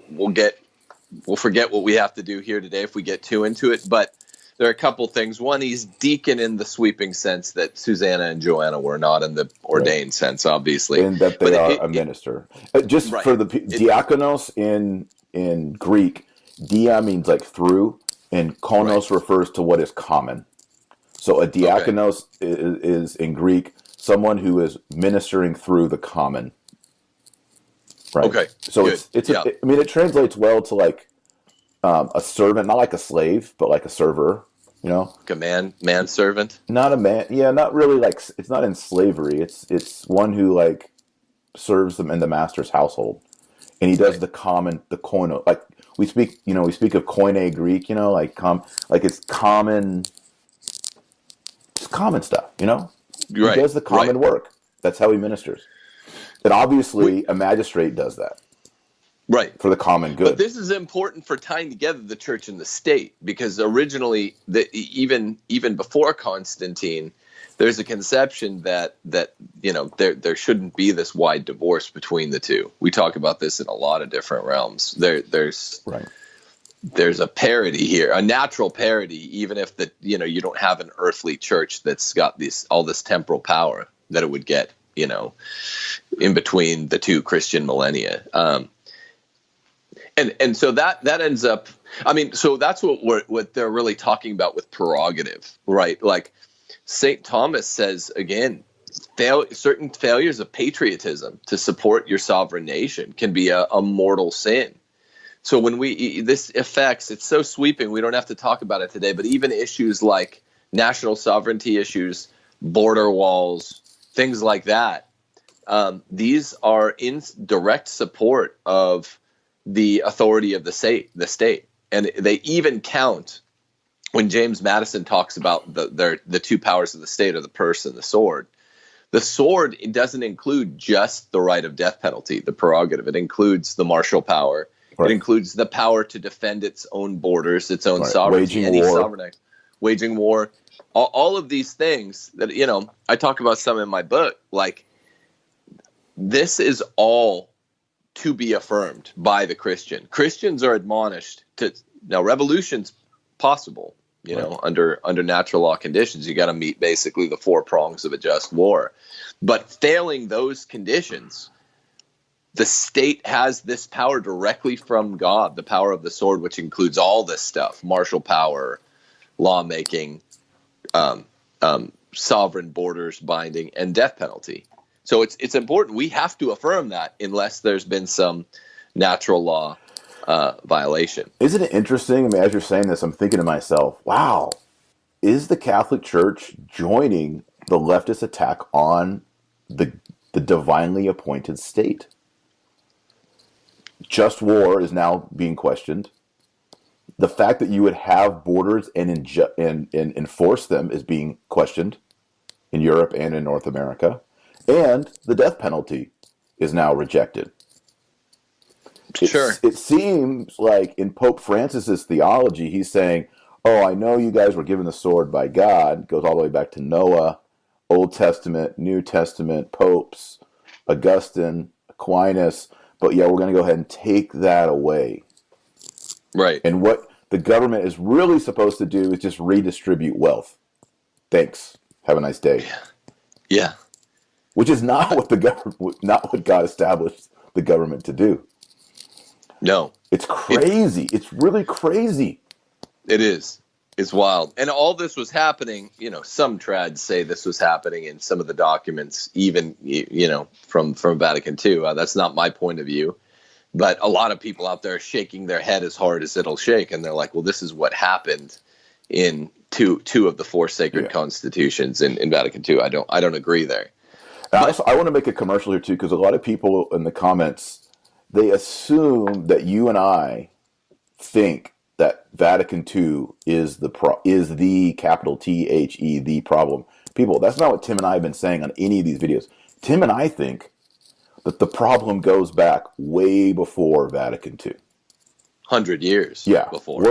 [SPEAKER 2] forget what we have to do here today if we get too into it. But there are a couple things. One, he's deacon in the sweeping sense that Susanna and Joanna were, not in the ordained sense, obviously.
[SPEAKER 1] And that they are a minister. Just
[SPEAKER 2] right.
[SPEAKER 1] for the diakonos in Greek, dia means like through, and konos refers to what is common. So a diakonos is in Greek someone who is ministering through the common. Right.
[SPEAKER 2] Okay.
[SPEAKER 1] So
[SPEAKER 2] good.
[SPEAKER 1] it translates well to like a servant, not like a slave, but like a server. Like
[SPEAKER 2] a manservant.
[SPEAKER 1] Not a man. Yeah, not really. Like, it's not in slavery. It's one who like serves them in the master's household, and he does the koino. Like we speak of koine Greek. It's common. It's common stuff. He does the common work. That's how he ministers. And obviously, a magistrate does that.
[SPEAKER 2] Right.
[SPEAKER 1] For the common good.
[SPEAKER 2] But this is important for tying together the church and the state, because originally, even before Constantine, there's a conception that there shouldn't be this wide divorce between the two. We talk about this in a lot of different realms. There's a parity here, a natural parity, even if you don't have an earthly church that's got all this temporal power that it would get, in between the two Christian millennia. And so that ends up, so that's what they're really talking about with prerogative, right? Like St. Thomas says, again, certain failures of patriotism to support your sovereign nation can be a mortal sin. So when this affects, it's so sweeping, we don't have to talk about it today, but even issues like national sovereignty issues, border walls, things like that, these are in direct support of the authority of the state. And they even count, when James Madison talks about the two powers of the state, or the purse and the sword. The sword, it doesn't include just the right of death penalty, the prerogative. It includes the martial power. Right. It includes the power to defend its own borders, its own sovereignty, waging war. All of these things that, I talk about some in my book, like this is all to be affirmed by the Christian. Christians are admonished to, now revolution's possible, under natural law conditions. You got to meet basically the four prongs of a just war. But failing those conditions, the state has this power directly from God, the power of the sword, which includes all this stuff: martial power, lawmaking, sovereign borders binding, and death penalty. So it's important. We have to affirm that unless there's been some natural law violation.
[SPEAKER 1] Isn't it interesting? As you're saying this, I'm thinking to myself, wow, is the Catholic Church joining the leftist attack on the divinely appointed state? Just war is now being questioned. The fact that you would have borders and enforce them is being questioned in Europe and in North America. And the death penalty is now rejected.
[SPEAKER 2] Sure.
[SPEAKER 1] It seems like in Pope Francis's theology, he's saying, oh, I know you guys were given the sword by God. It goes all the way back to Noah, Old Testament, New Testament, popes, Augustine, Aquinas. But yeah, we're going to go ahead and take that away.
[SPEAKER 2] Right.
[SPEAKER 1] And what the government is really supposed to do is just redistribute wealth. Thanks. Have a nice day.
[SPEAKER 2] Yeah.
[SPEAKER 1] Which is not what God established the government to do.
[SPEAKER 2] No.
[SPEAKER 1] It's crazy. It's really crazy.
[SPEAKER 2] It is. It's wild. And all this was happening, some trads say this was happening in some of the documents, even, from Vatican II. That's not my point of view. But a lot of people out there are shaking their head as hard as it'll shake. And they're like, well, this is what happened in two of the four sacred constitutions in Vatican II. I don't agree there.
[SPEAKER 1] I want to make a commercial here, too, because a lot of people in the comments, they assume that you and I think that Vatican II is the capital THE, the problem. People, that's not what Tim and I have been saying on any of these videos. Tim and I think that the problem goes back way before Vatican II.
[SPEAKER 2] 100 years before.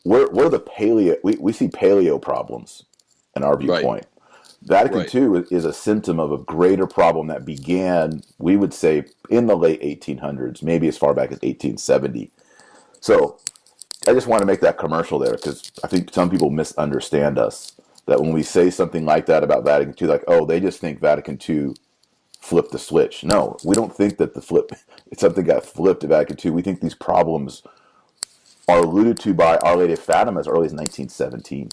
[SPEAKER 1] We're the paleo, we see paleo problems in our viewpoint. Right. Vatican II is a symptom of a greater problem that began, we would say, in the late 1800s, maybe as far back as 1870. So I just want to make that commercial there because I think some people misunderstand us. That when we say something like that about Vatican II, like, oh, they just think Vatican II flipped the switch. No, we don't think that something got flipped at Vatican II. We think these problems are alluded to by Our Lady of Fatima as early as 1917.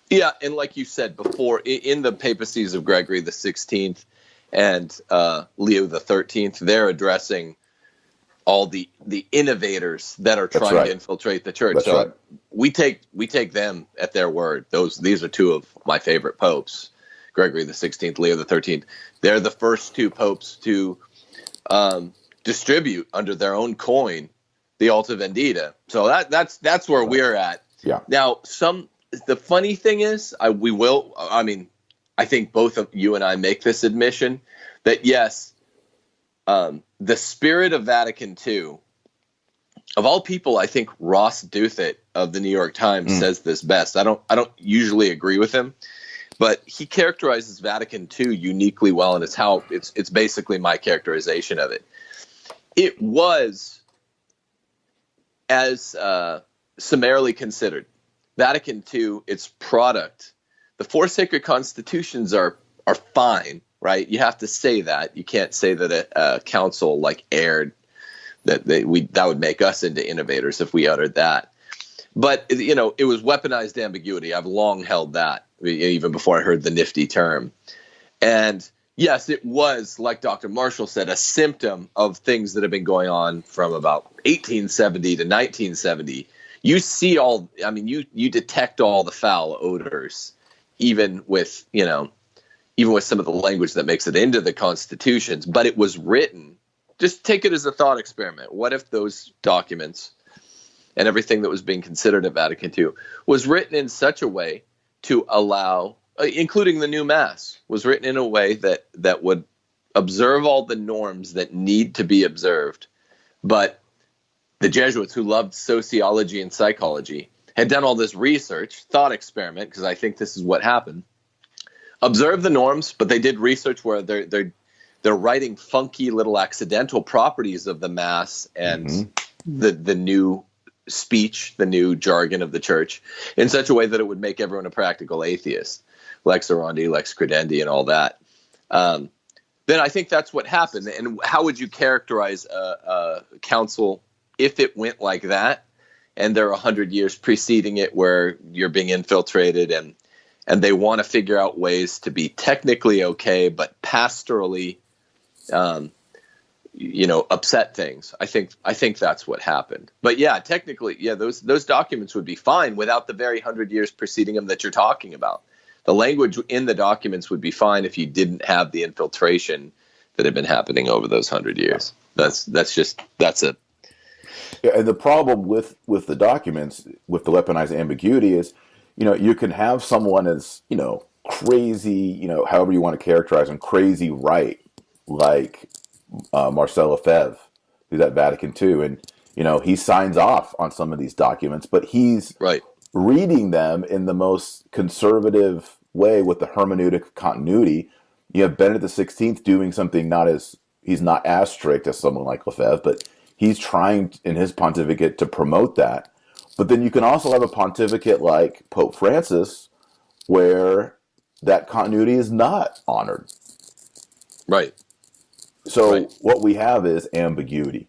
[SPEAKER 2] Yeah, and like you said before, in the papacies of Gregory the 16th and Leo the 13th, they're addressing all the innovators that are trying to infiltrate the church.
[SPEAKER 1] That's right.
[SPEAKER 2] we take them at their word. These are two of my favorite popes, Gregory the 16th, Leo the 13th. They're the first two popes to distribute under their own coin the Alta Vendita. So that's where we're at.
[SPEAKER 1] Yeah.
[SPEAKER 2] Now, the funny thing is, I think both of you and I make this admission that yes, the spirit of Vatican II, of all people, I think Ross Douthat of the New York Times says this best. I don't usually agree with him, but he characterizes Vatican II uniquely well, and it's basically my characterization of it. It was, as summarily considered, Vatican II, its product, the four sacred constitutions are fine, right? You have to say that. You can't say that a council erred, that would make us into innovators if we uttered that. But it was weaponized ambiguity. I've long held that, even before I heard the nifty term. And yes, it was, like Dr. Marshall said, a symptom of things that have been going on from about 1870 to 1970. You see you detect all the foul odors, even with some of the language that makes it into the constitutions. But it was written, just take it as a thought experiment. What if those documents and everything that was being considered at Vatican II was written in such a way to allow, including the new Mass, was written in a way that would observe all the norms that need to be observed, but the Jesuits, who loved sociology and psychology, had done all this research, thought experiment, because I think this is what happened. Observed the norms, but they did research where they're writing funky little accidental properties of the Mass and the new speech, the new jargon of the Church, in such a way that it would make everyone a practical atheist, lex orandi, lex credendi, and all that. Then I think that's what happened. And how would you characterize a council if it went like that, and there are 100 years preceding it where you're being infiltrated, and they want to figure out ways to be technically okay, but pastorally, upset things. I think that's what happened. But yeah, technically, yeah, those documents would be fine without the very 100 years preceding them that you're talking about. The language in the documents would be fine if you didn't have the infiltration that had been happening over those 100 years. That's a
[SPEAKER 1] Yeah, and the problem with the documents, with the weaponized ambiguity, is, you can have someone as, crazy, however you want to characterize them, crazy right, like Marcel Lefebvre, who's at Vatican II, and he signs off on some of these documents, but he's reading them in the most conservative way with the hermeneutic continuity. You have Benedict XVI doing something he's not as strict as someone like Lefebvre, but he's trying in his pontificate to promote that. But then you can also have a pontificate like Pope Francis, where that continuity is not honored.
[SPEAKER 2] Right.
[SPEAKER 1] So what we have is ambiguity.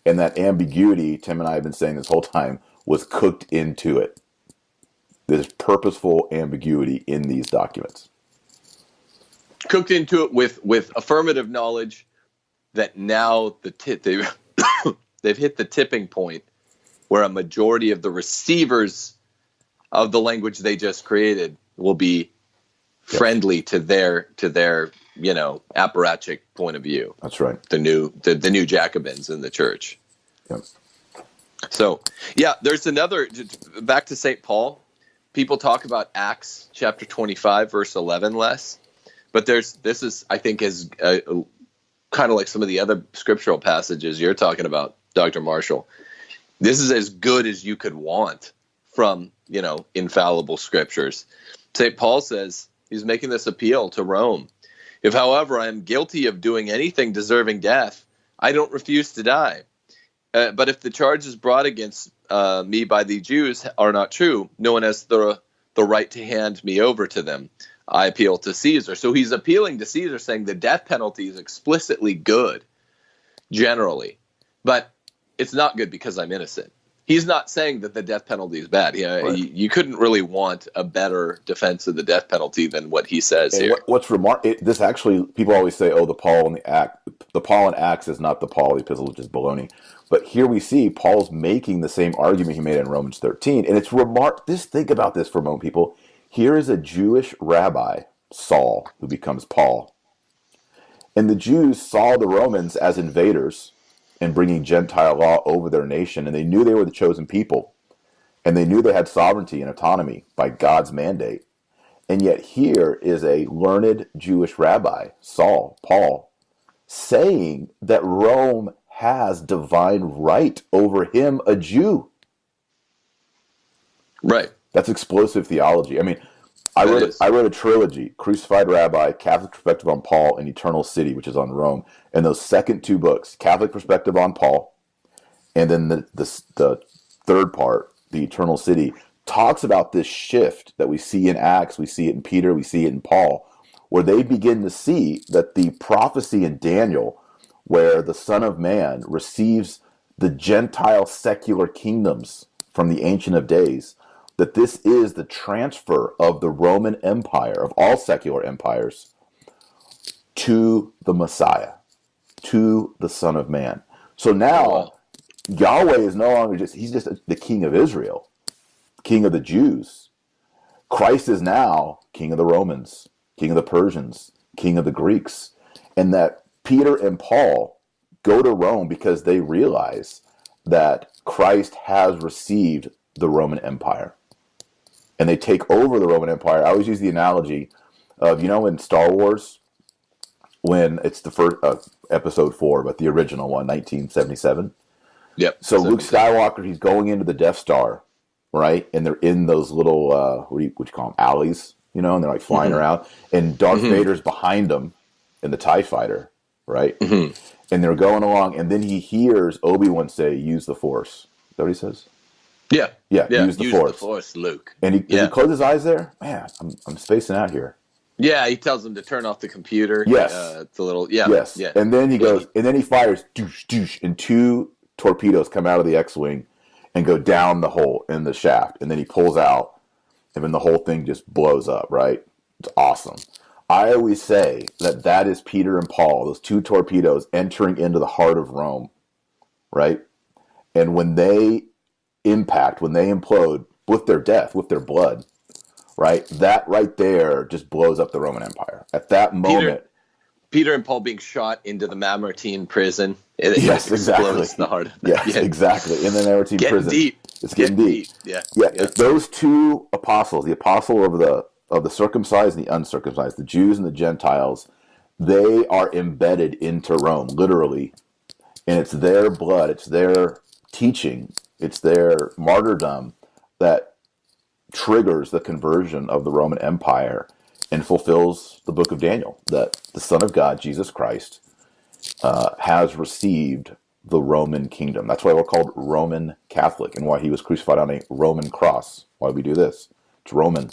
[SPEAKER 1] And that ambiguity, Tim and I have been saying this whole time, was cooked into it. There's purposeful ambiguity in these documents.
[SPEAKER 2] Cooked into it with affirmative knowledge that now they've hit the tipping point where a majority of the receivers of the language they just created will be friendly to their apparatchik point of view.
[SPEAKER 1] That's right.
[SPEAKER 2] The new Jacobins in the church.
[SPEAKER 1] Yep.
[SPEAKER 2] So yeah, there's another, back to St. Paul. People talk about Acts chapter 25 verse 11 less, but this is, I think, is kind of like some of the other scriptural passages you're talking about, Dr. Marshall. This is as good as you could want from, infallible scriptures. St. Paul says, he's making this appeal to Rome. If, however, I am guilty of doing anything deserving death, I don't refuse to die. But if the charge is brought against me by the Jews are not true. No one has the right to hand me over to them. I appeal to Caesar. So he's appealing to Caesar, saying the death penalty is explicitly good, generally, but it's not good because I'm innocent. He's not saying that the death penalty is bad.
[SPEAKER 1] Right.
[SPEAKER 2] You couldn't really want a better defense of the death penalty than what he says
[SPEAKER 1] And
[SPEAKER 2] here.
[SPEAKER 1] what's remarkable, this actually, people always say, oh, the Paul in Acts is not the Paul epistle, which is baloney. But here we see Paul's making the same argument he made in Romans 13. And it's think about this for a moment, people. Here is a Jewish rabbi, Saul, who becomes Paul. And the Jews saw the Romans as invaders and bringing Gentile law over their nation. And they knew they were the chosen people. And they knew they had sovereignty and autonomy by God's mandate. And yet here is a learned Jewish rabbi, Paul, saying that Rome has divine right over him, a Jew.
[SPEAKER 2] Right.
[SPEAKER 1] That's explosive theology. I mean, I wrote a trilogy, Crucified Rabbi, Catholic Perspective on Paul, and Eternal City, which is on Rome. And those second two books, Catholic Perspective on Paul, and then the third part, the Eternal City, talks about this shift that we see in Acts, we see it in Peter, we see it in Paul, where they begin to see that the prophecy in Daniel, where the Son of Man receives the Gentile secular kingdoms from the Ancient of Days, that this is the transfer of the Roman Empire, of all secular empires, to the Messiah, to the Son of Man. So now, Yahweh is no longer he's just the King of Israel, King of the Jews. Christ is now King of the Romans, King of the Persians, King of the Greeks. And that Peter and Paul go to Rome because they realize that Christ has received the Roman Empire. And they take over the Roman Empire. I always use the analogy of, in Star Wars, when it's the first episode 4, but the original one, 1977.
[SPEAKER 2] Yep.
[SPEAKER 1] So Luke Skywalker, he's going into the Death Star, right? And they're in those little, what do you call them, alleys, and they're like flying around. And Darth Vader's behind them in the TIE fighter, right? And they're going along, and then he hears Obi-Wan say, use the Force. Is that what he says?
[SPEAKER 2] Yeah.
[SPEAKER 1] Use the Force.
[SPEAKER 2] The Force, Luke.
[SPEAKER 1] And he closed his eyes there. Man, I'm spacing out here.
[SPEAKER 2] Yeah, he tells him to turn off the computer.
[SPEAKER 1] Yes.
[SPEAKER 2] It's a little, yeah.
[SPEAKER 1] Yes.
[SPEAKER 2] Yeah.
[SPEAKER 1] And then he goes, and then he fires, doosh, doosh, and 2 torpedoes come out of the X-Wing and go down the hole in the shaft. And then he pulls out, and then the whole thing just blows up, right? It's awesome. I always say that is Peter and Paul, those 2 torpedoes entering into the heart of Rome, right? And when they impact, when they implode with their death, with their blood, right? That right there just blows up the Roman Empire. At that moment,
[SPEAKER 2] Peter and Paul being shot into the Mamertine prison.
[SPEAKER 1] Yes, exactly.
[SPEAKER 2] The heart of
[SPEAKER 1] yes, exactly. In the Mamertine prison.
[SPEAKER 2] Deep.
[SPEAKER 1] It's getting deep.
[SPEAKER 2] Yeah.
[SPEAKER 1] Those 2 apostles, the apostle of the circumcised and the uncircumcised, the Jews and the Gentiles, they are embedded into Rome, literally. And it's their blood, it's their teaching, it's their martyrdom that triggers the conversion of the Roman Empire and fulfills the book of Daniel, that the Son of God, Jesus Christ, has received the Roman kingdom. That's why we're called Roman Catholic, and why he was crucified on a Roman cross. Why we do this. It's Roman,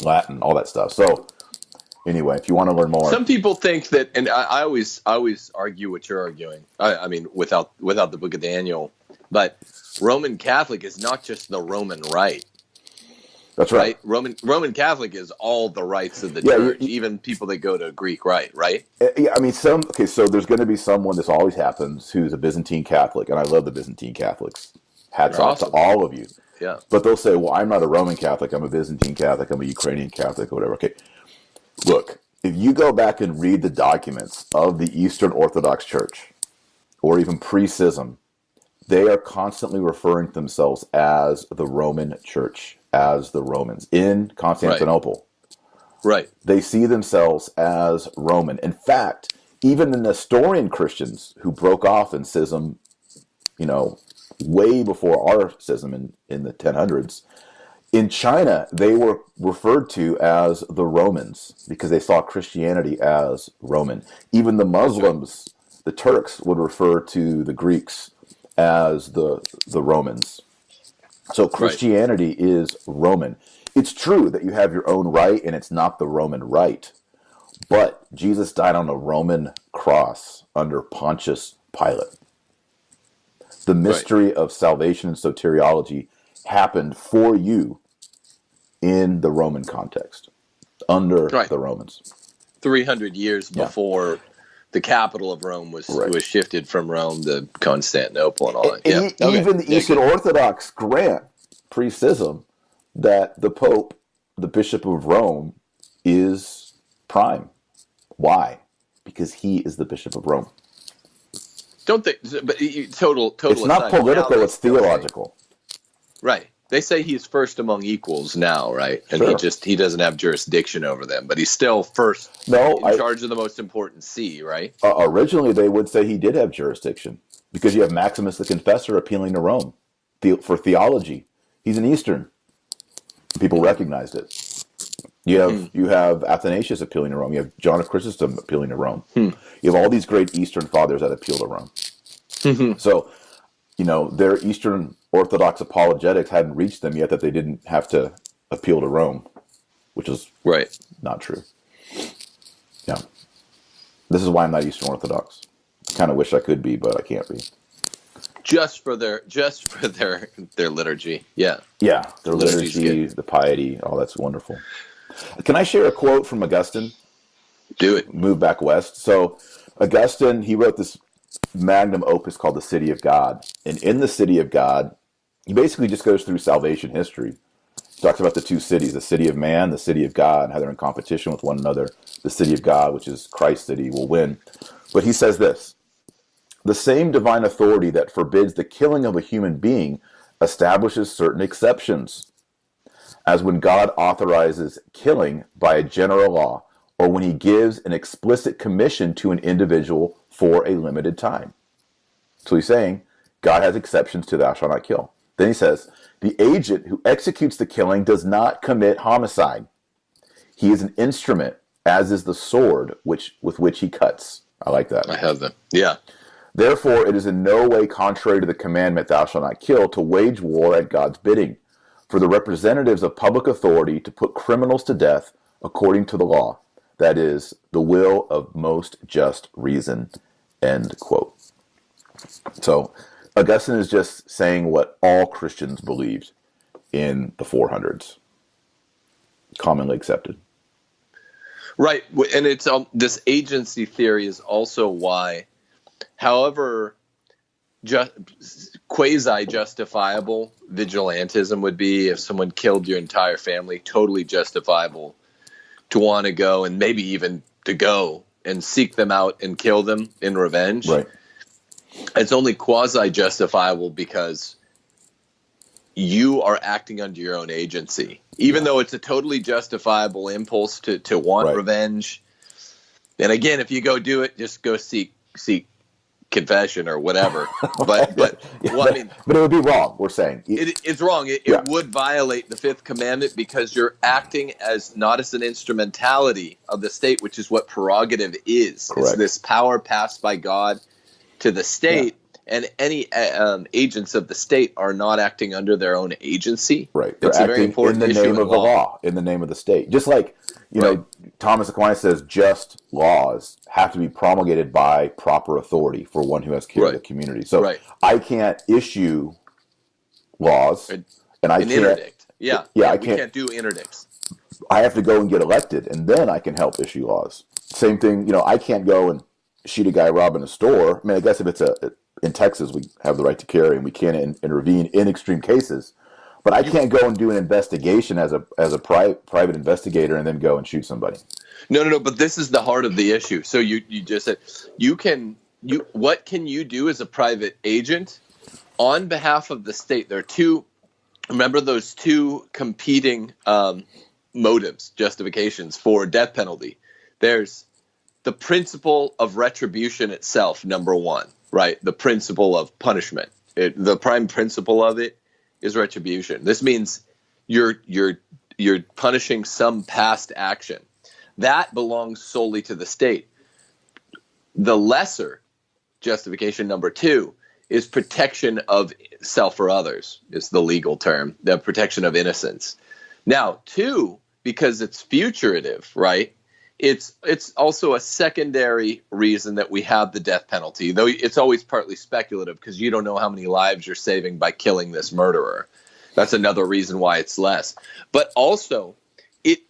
[SPEAKER 1] Latin, all that stuff. So anyway, if you want to learn more.
[SPEAKER 2] Some people think that, and I always argue what you're arguing. I mean, without the book of Daniel, but Roman Catholic is not just the Roman rite.
[SPEAKER 1] That's right.
[SPEAKER 2] Roman Catholic is all the rites of the church, even people that go to Greek rite, right?
[SPEAKER 1] Yeah, I mean, so there's going to be someone, this always happens, who's a Byzantine Catholic, and I love the Byzantine Catholics. Hats off to all of you.
[SPEAKER 2] Yeah.
[SPEAKER 1] But they'll say, well, I'm not a Roman Catholic, I'm a Byzantine Catholic, I'm a Ukrainian Catholic, or whatever. Okay, look, if you go back and read the documents of the Eastern Orthodox Church, or even pre-schism, they are constantly referring to themselves as the Roman Church, as the Romans in Constantinople.
[SPEAKER 2] Right.
[SPEAKER 1] They see themselves as Roman. In fact, even the Nestorian Christians who broke off in schism, way before our schism in the 1000s, in China, they were referred to as the Romans because they saw Christianity as Roman. Even the Muslims, the Turks, would refer to the Greeks as the Romans. So Christianity is Roman. It's true that you have your own right and it's not the Roman right. But Jesus died on a Roman cross under Pontius Pilate. The mystery of salvation and soteriology happened for you in the Roman context, under the Romans.
[SPEAKER 2] 300 years before the capital of Rome was shifted from Rome to Constantinople and all that.
[SPEAKER 1] Even the Eastern Orthodox grant pre-schism that the Pope, the Bishop of Rome, is prime. Why? Because he is the Bishop of Rome.
[SPEAKER 2] Don't they? But total.
[SPEAKER 1] It's not political; it's theological.
[SPEAKER 2] Right. They say he's first among equals now, right? And he doesn't have jurisdiction over them, but he's still first in charge of the most important see, right?
[SPEAKER 1] Originally, they would say he did have jurisdiction because you have Maximus the Confessor appealing to Rome for theology. He's an Eastern. People recognized it. You have Athanasius appealing to Rome. You have John of Chrysostom appealing to Rome. You have all these great Eastern fathers that appeal to Rome. So, their Eastern Orthodox apologetics hadn't reached them yet that they didn't have to appeal to Rome, which is not true. Yeah. This is why I'm not Eastern Orthodox. Kind of wish I could be, but I can't be.
[SPEAKER 2] Just for their liturgy. Yeah.
[SPEAKER 1] Yeah, their liturgy, the piety, all that's wonderful. Can I share a quote from Augustine?
[SPEAKER 2] Do it.
[SPEAKER 1] Move back west. So Augustine, he wrote this magnum opus called The City of God. And in The City of God, he basically just goes through salvation history. He talks about the two cities, the city of man, the city of God, and how they're in competition with one another. The city of God, which is Christ's city, will win. But he says this: the same divine authority that forbids the killing of a human being establishes certain exceptions, as when God authorizes killing by a general law, or when he gives an explicit commission to an individual for a limited time. So he's saying God has exceptions to thou shalt not kill. Then he says, the agent who executes the killing does not commit homicide. He is an instrument, as is the sword with which he cuts. I like that.
[SPEAKER 2] I have them. Yeah.
[SPEAKER 1] Therefore, it is in no way contrary to the commandment, thou shalt not kill, to wage war at God's bidding, for the representatives of public authority to put criminals to death according to the law, that is, the will of most just reason, end quote. So, Augustine is just saying what all Christians believed in the 400s, commonly accepted.
[SPEAKER 2] Right, and it's this agency theory is also why, however quasi-justifiable vigilantism would be if someone killed your entire family, totally justifiable to want to go and maybe even to go and seek them out and kill them in revenge.
[SPEAKER 1] Right.
[SPEAKER 2] It's only quasi-justifiable because you are acting under your own agency. Even though it's a totally justifiable impulse to want revenge. And again, if you go do it, just go seek confession or whatever. But
[SPEAKER 1] but it would be wrong, we're saying.
[SPEAKER 2] It's wrong. It would violate the fifth commandment because you're acting not as an instrumentality of the state, which is what prerogative is.
[SPEAKER 1] Correct.
[SPEAKER 2] It's this power passed by God to the state, and any agents of the state are not acting under their own agency.
[SPEAKER 1] Right. They're acting in the name of the law, in the name of the state. Just like, Thomas Aquinas says just laws have to be promulgated by proper authority for one who has care of the community. So I can't issue laws, and I can't
[SPEAKER 2] interdict. We
[SPEAKER 1] I
[SPEAKER 2] can't do interdicts.
[SPEAKER 1] I have to go and get elected, and then I can help issue laws. Same thing, I can't go and shoot a guy robbing a store. I mean, I guess if it's in Texas, we have the right to carry, and we can intervene in extreme cases. But I can't go and do an investigation as a private investigator and then go and shoot somebody.
[SPEAKER 2] No. But this is the heart of the issue. So you just said what can you do as a private agent on behalf of the state? There are two. Remember those two competing motives, justifications for death penalty. There's the principle of retribution itself, number one, right? The principle of punishment. The prime principle of it is retribution. This means you're punishing some past action. That belongs solely to the state. The lesser justification, number two, is protection of self or others, is the legal term, the protection of innocence. Now, two, because it's futurative, right? It's also a secondary reason that we have the death penalty, though it's always partly speculative because you don't know how many lives you're saving by killing this murderer. That's another reason why it's less. But also, it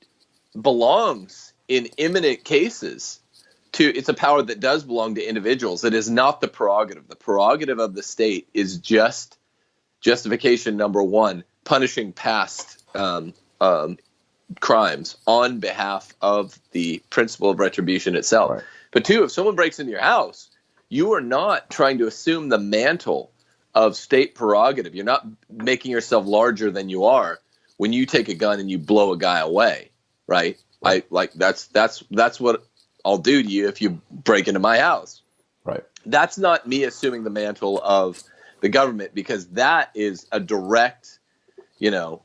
[SPEAKER 2] belongs in imminent cases it's a power that does belong to individuals. It is not the prerogative. The prerogative of the state is just justification number one, punishing past crimes on behalf of the principle of retribution itself.
[SPEAKER 1] Right.
[SPEAKER 2] But two, if someone breaks into your house, you are not trying to assume the mantle of state prerogative. You're not making yourself larger than you are when you take a gun and you blow a guy away, right? That's what I'll do to you if you break into my house.
[SPEAKER 1] Right.
[SPEAKER 2] That's not me assuming the mantle of the government, because that is a direct,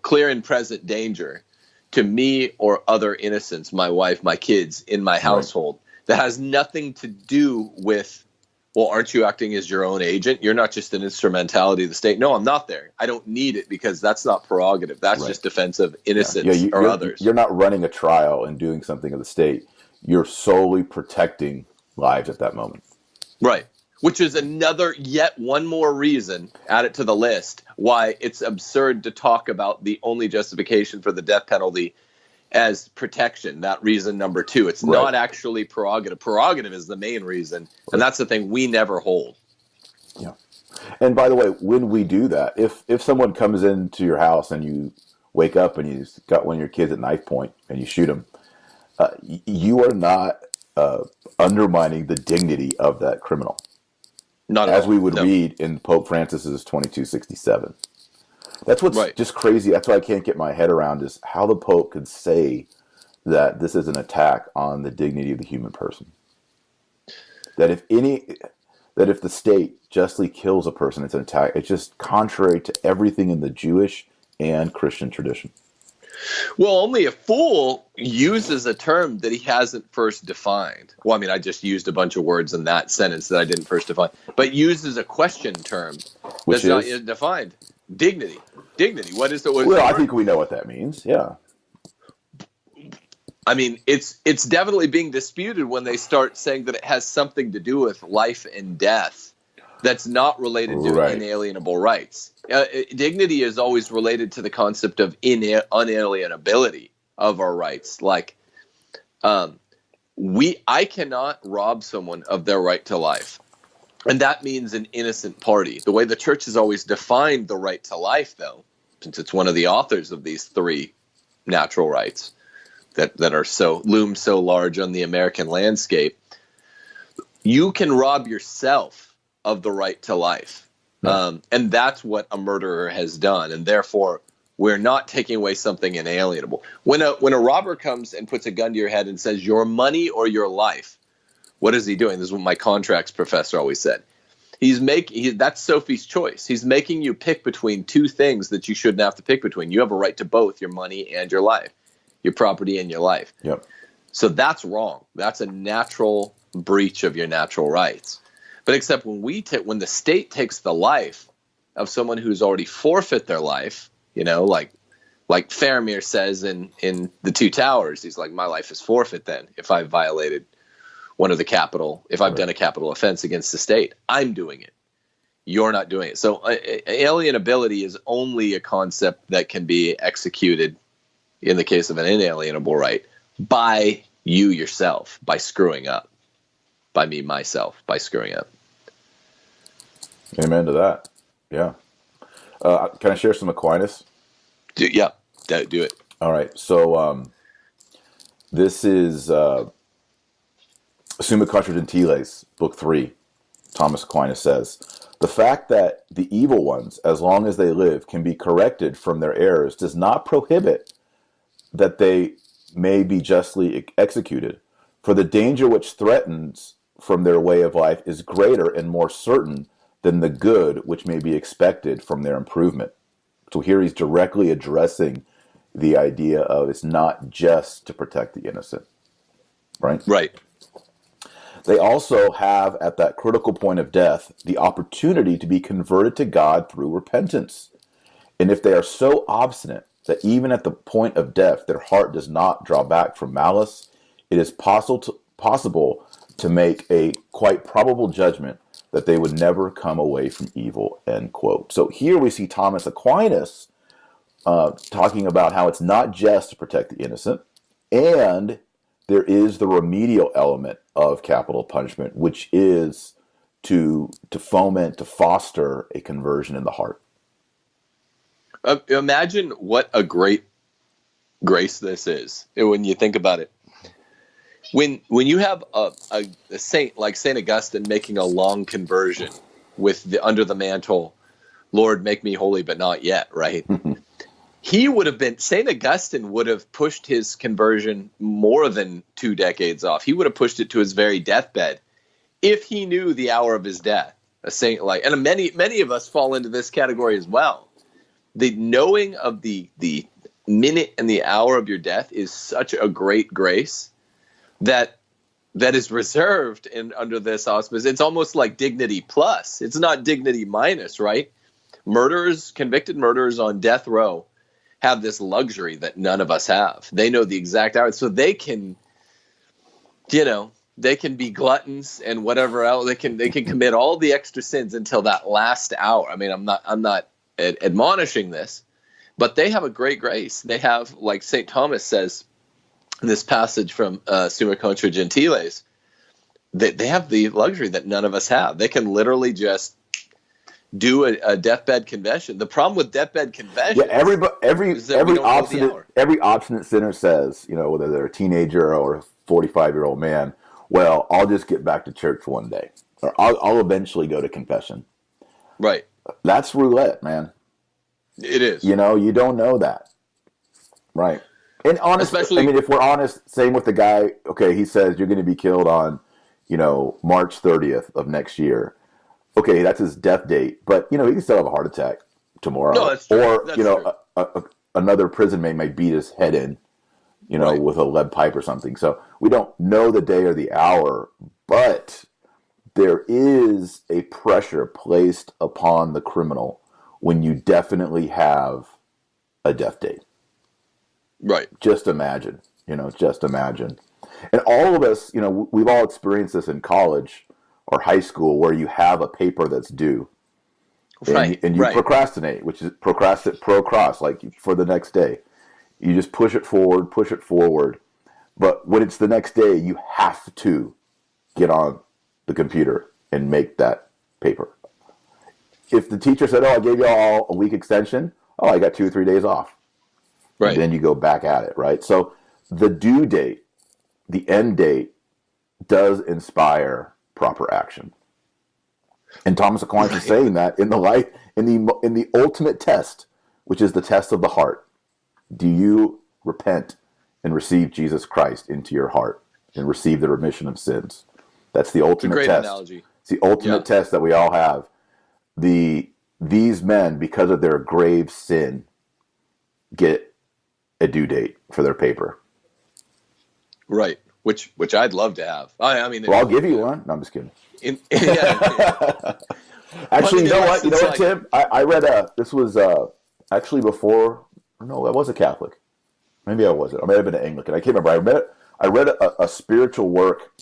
[SPEAKER 2] clear and present danger to me or other innocents, my wife, my kids, in my household. Right. That has nothing to do with, well, aren't you acting as your own agent? You're not just an instrumentality of the state. No, I'm not there. I don't need it because that's not prerogative. That's just defense of innocents or others.
[SPEAKER 1] You're not running a trial and doing something of the state. You're solely protecting lives at that moment.
[SPEAKER 2] Right. Which is yet one more reason, add it to the list, why it's absurd to talk about the only justification for the death penalty as protection. That reason number two. It's not actually prerogative. Prerogative is the main reason, and that's the thing we never hold.
[SPEAKER 1] Yeah. And by the way, when we do that, if someone comes into your house and you wake up and you've got one of your kids at knife point and you shoot him, you are not undermining the dignity of that criminal.
[SPEAKER 2] Not
[SPEAKER 1] as we would read in Pope Francis's 2267. That's what's just crazy. That's why I can't get my head around is how the Pope could say that this is an attack on the dignity of the human person. That if the state justly kills a person, it's an attack. It's just contrary to everything in the Jewish and Christian tradition.
[SPEAKER 2] Well, only a fool uses a term that he hasn't first defined. Well, I mean, I just used a bunch of words in that sentence that I didn't first define, but uses a question term that's not yet defined. Dignity. Dignity. What is the word?
[SPEAKER 1] Well, I think we know what that means. Yeah.
[SPEAKER 2] I mean, it's definitely being disputed when they start saying that it has something to do with life and death. That's not related to inalienable rights. Dignity is always related to the concept of unalienability of our rights. Like, I cannot rob someone of their right to life. And that means an innocent party. The way the church has always defined the right to life, though, since it's one of the authors of these three natural rights that loom so large on the American landscape, you can rob yourself of the right to life. And that's what a murderer has done. And therefore, we're not taking away something inalienable. When a robber comes and puts a gun to your head and says, your money or your life, what is he doing? This is what my contracts professor always said. That's Sophie's choice. He's making you pick between two things that you shouldn't have to pick between. You have a right to both, your money and your life, your property and your life.
[SPEAKER 1] Yep.
[SPEAKER 2] So that's wrong. That's a natural breach of your natural rights. But except when the state takes the life of someone who's already forfeit their life, like Faramir says in The Two Towers, he's like, my life is forfeit then if I've violated if I've done a capital offense against the state. I'm doing it. You're not doing it. So alienability is only a concept that can be executed in the case of an inalienable right by you yourself, by screwing up. By me, myself, by screwing up.
[SPEAKER 1] Amen to that. Yeah. Can I share some Aquinas?
[SPEAKER 2] Do it.
[SPEAKER 1] All right. So this is Summa Contra Gentiles, Book 3. Thomas Aquinas says, the fact that the evil ones, as long as they live, can be corrected from their errors does not prohibit that they may be justly executed. For the danger which threatens from their way of life is greater and more certain than the good which may be expected from their improvement. So here he's directly addressing the idea of it's not just to protect the innocent, right?
[SPEAKER 2] Right.
[SPEAKER 1] They also have, at that critical point of death, the opportunity to be converted to God through repentance. And if they are so obstinate that even at the point of death, their heart does not draw back from malice, it is possible to make a quite probable judgment that they would never come away from evil, end quote. So here we see Thomas Aquinas talking about how it's not just to protect the innocent, and there is the remedial element of capital punishment, which is to foment, to foster a conversion in the heart.
[SPEAKER 2] Imagine what a great grace this is when you think about it. When you have a saint like St. Augustine making a long conversion with under the mantle, Lord, make me holy, but not yet, right? He would have been, St. Augustine would have pushed his conversion more than 2 decades off. He would have pushed it to his very deathbed if he knew the hour of his death. A saint like, and many of us fall into this category as well. The knowing of the minute and the hour of your death is such a great grace that is reserved under this auspice. It's almost like dignity plus. It's not dignity minus, right? Murderers, convicted murderers on death row have this luxury that none of us have. They know the exact hour, so they can, they can be gluttons and whatever else. They can commit all the extra sins until that last hour. I mean, I'm not admonishing this, but they have a great grace. They have, like St. Thomas says in this passage from Summa Contra Gentiles, they have the luxury that none of us have. They can literally just do a deathbed confession. The problem with deathbed confession,
[SPEAKER 1] every obstinate sinner says, whether they're a teenager or a 45-year-old man, well, I'll just get back to church one day, or I'll eventually go to confession.
[SPEAKER 2] Right.
[SPEAKER 1] That's roulette, man.
[SPEAKER 2] It is.
[SPEAKER 1] You don't know that, right? And honestly, I mean, if we're honest, same with the guy. Okay, he says you're going to be killed on, March 30th of next year. Okay, that's his death date, but he can still have a heart attack tomorrow.
[SPEAKER 2] No, that's true.
[SPEAKER 1] Or
[SPEAKER 2] That's
[SPEAKER 1] another prison mate might beat his head in,
[SPEAKER 2] right,
[SPEAKER 1] with a lead pipe or something. So we don't know the day or the hour, but there is a pressure placed upon the criminal when you definitely have a death date.
[SPEAKER 2] Right.
[SPEAKER 1] Just imagine, just imagine. And all of us, we've all experienced this in college or high school, where you have a paper that's due, and you procrastinate, which is procrast, like for the next day. You just push it forward. But when it's the next day, you have to get on the computer and make that paper. If the teacher said, "Oh, I gave you all a week extension," oh, I got 2 or 3 days off. Right. And then you go back at it, right? So the due date, the end date, does inspire proper action. And Thomas Aquinas is saying that in the ultimate test, which is the test of the heart. Do you repent and receive Jesus Christ into your heart and receive the remission of sins? That's the ultimate
[SPEAKER 2] great
[SPEAKER 1] test.
[SPEAKER 2] Analogy.
[SPEAKER 1] It's the ultimate test that we all have. These men, because of their grave sin, get a due date for their paper.
[SPEAKER 2] Right. Which I'd love to have. I mean,
[SPEAKER 1] I'll give you one. No, I'm just kidding. Actually, you know what, Tim? I read this was actually before. No, I was a Catholic. Maybe I wasn't. I may have been an Anglican. I can't remember. I read a spiritual work.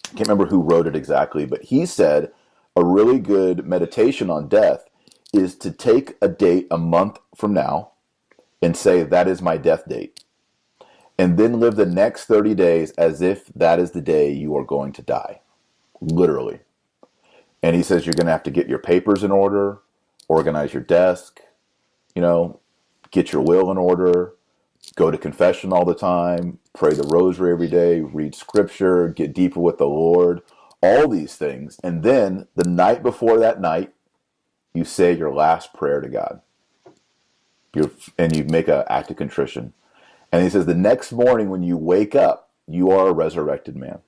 [SPEAKER 1] I can't remember who wrote it exactly, but he said a really good meditation on death is to take a date a month from now and say, that is my death date. And then live the next 30 days as if that is the day you are going to die. Literally. And he says you're going to have to get your papers in order, organize your desk, get your will in order, go to confession all the time, pray the rosary every day, read scripture, get deeper with the Lord, all these things. And then the night before that night, you say your last prayer to God. And you make an act of contrition. And he says the next morning when you wake up, you are a resurrected man.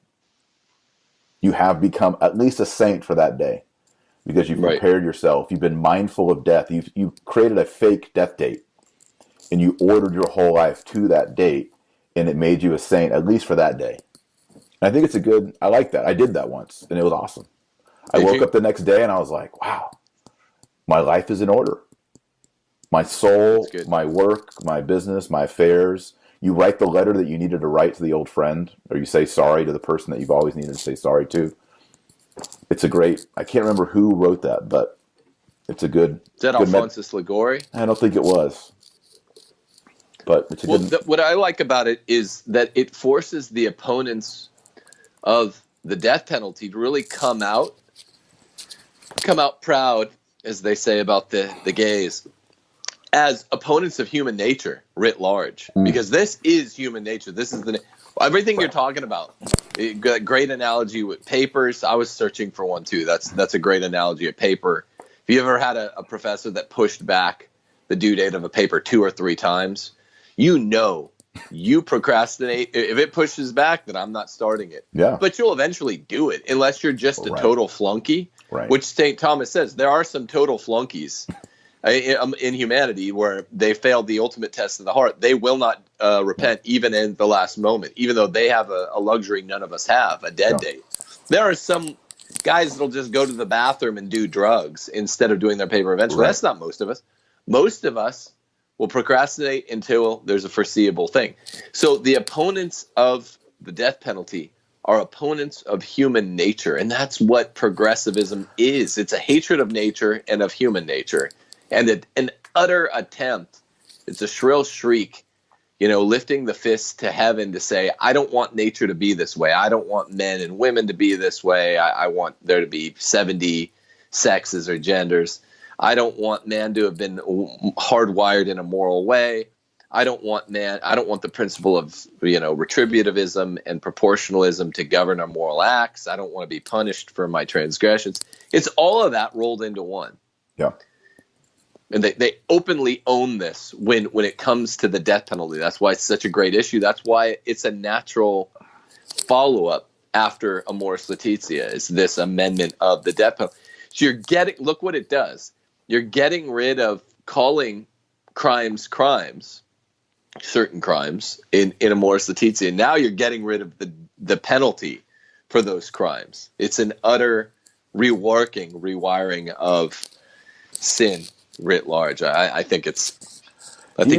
[SPEAKER 1] You have become at least a saint for that day because you've prepared yourself. You've been mindful of death. You've created a fake death date and you ordered your whole life to that date, and it made you a saint, at least for that day. I think it's a good. I like that. I did that once, and it was awesome. I
[SPEAKER 2] Did
[SPEAKER 1] woke
[SPEAKER 2] you?
[SPEAKER 1] up the next day and I was like, wow, my life is in order. My
[SPEAKER 2] That's
[SPEAKER 1] soul,
[SPEAKER 2] good.
[SPEAKER 1] my work, my business, my affairs. You write the letter that you needed to write to the old friend, or you say sorry to the person that you've always needed to say sorry to. It's a great. I can't remember who wrote that, but it's a good.
[SPEAKER 2] Is that
[SPEAKER 1] Good.
[SPEAKER 2] Alphonsus Liguori?
[SPEAKER 1] I don't think it was, but it's a
[SPEAKER 2] Well,
[SPEAKER 1] good.
[SPEAKER 2] what I like about it is that it forces the opponents of the death penalty to really come out proud, as they say about the gays, as opponents of human nature writ large, because this is human nature. This is everything you're talking about. Great analogy with papers. I was searching for one too. That's a great analogy. A paper. If you ever had a professor that pushed back the due date of a paper 2 or 3 times, you procrastinate. If it pushes back, then I'm not starting it.
[SPEAKER 1] Yeah.
[SPEAKER 2] But you'll eventually do it, unless you're just a
[SPEAKER 1] Right.
[SPEAKER 2] total flunky.
[SPEAKER 1] Right.
[SPEAKER 2] Which St. Thomas says there are some total flunkies in humanity where they failed the ultimate test of the heart. They will not repent even in the last moment, even though they have a luxury none of us have, a dead date. There are some guys that'll just go to the bathroom and do drugs instead of doing their paper eventually.
[SPEAKER 1] Right.
[SPEAKER 2] That's not most of us. Most of us will procrastinate until there's a foreseeable thing. So the opponents of the death penalty are opponents of human nature, and that's what progressivism is. It's a hatred of nature and of human nature, and an utter attempt. It's a shrill shriek, lifting the fist to heaven to say, I don't want nature to be this way. I don't want men and women to be this way. I want there to be 70 sexes or genders. I don't want man to have been hardwired in a moral way. I don't want the principle of, retributivism and proportionalism to govern our moral acts. I don't want to be punished for my transgressions. It's all of that rolled into one.
[SPEAKER 1] Yeah.
[SPEAKER 2] And they openly own this when it comes to the death penalty. That's why it's such a great issue. That's why it's a natural follow-up after Amoris Laetitia, is this amendment of the death penalty. So look what it does. You're getting rid of calling crimes, certain crimes in Amoris Laetitia. Now you're getting rid of the penalty for those crimes. It's an utter rewiring of sin writ large. I think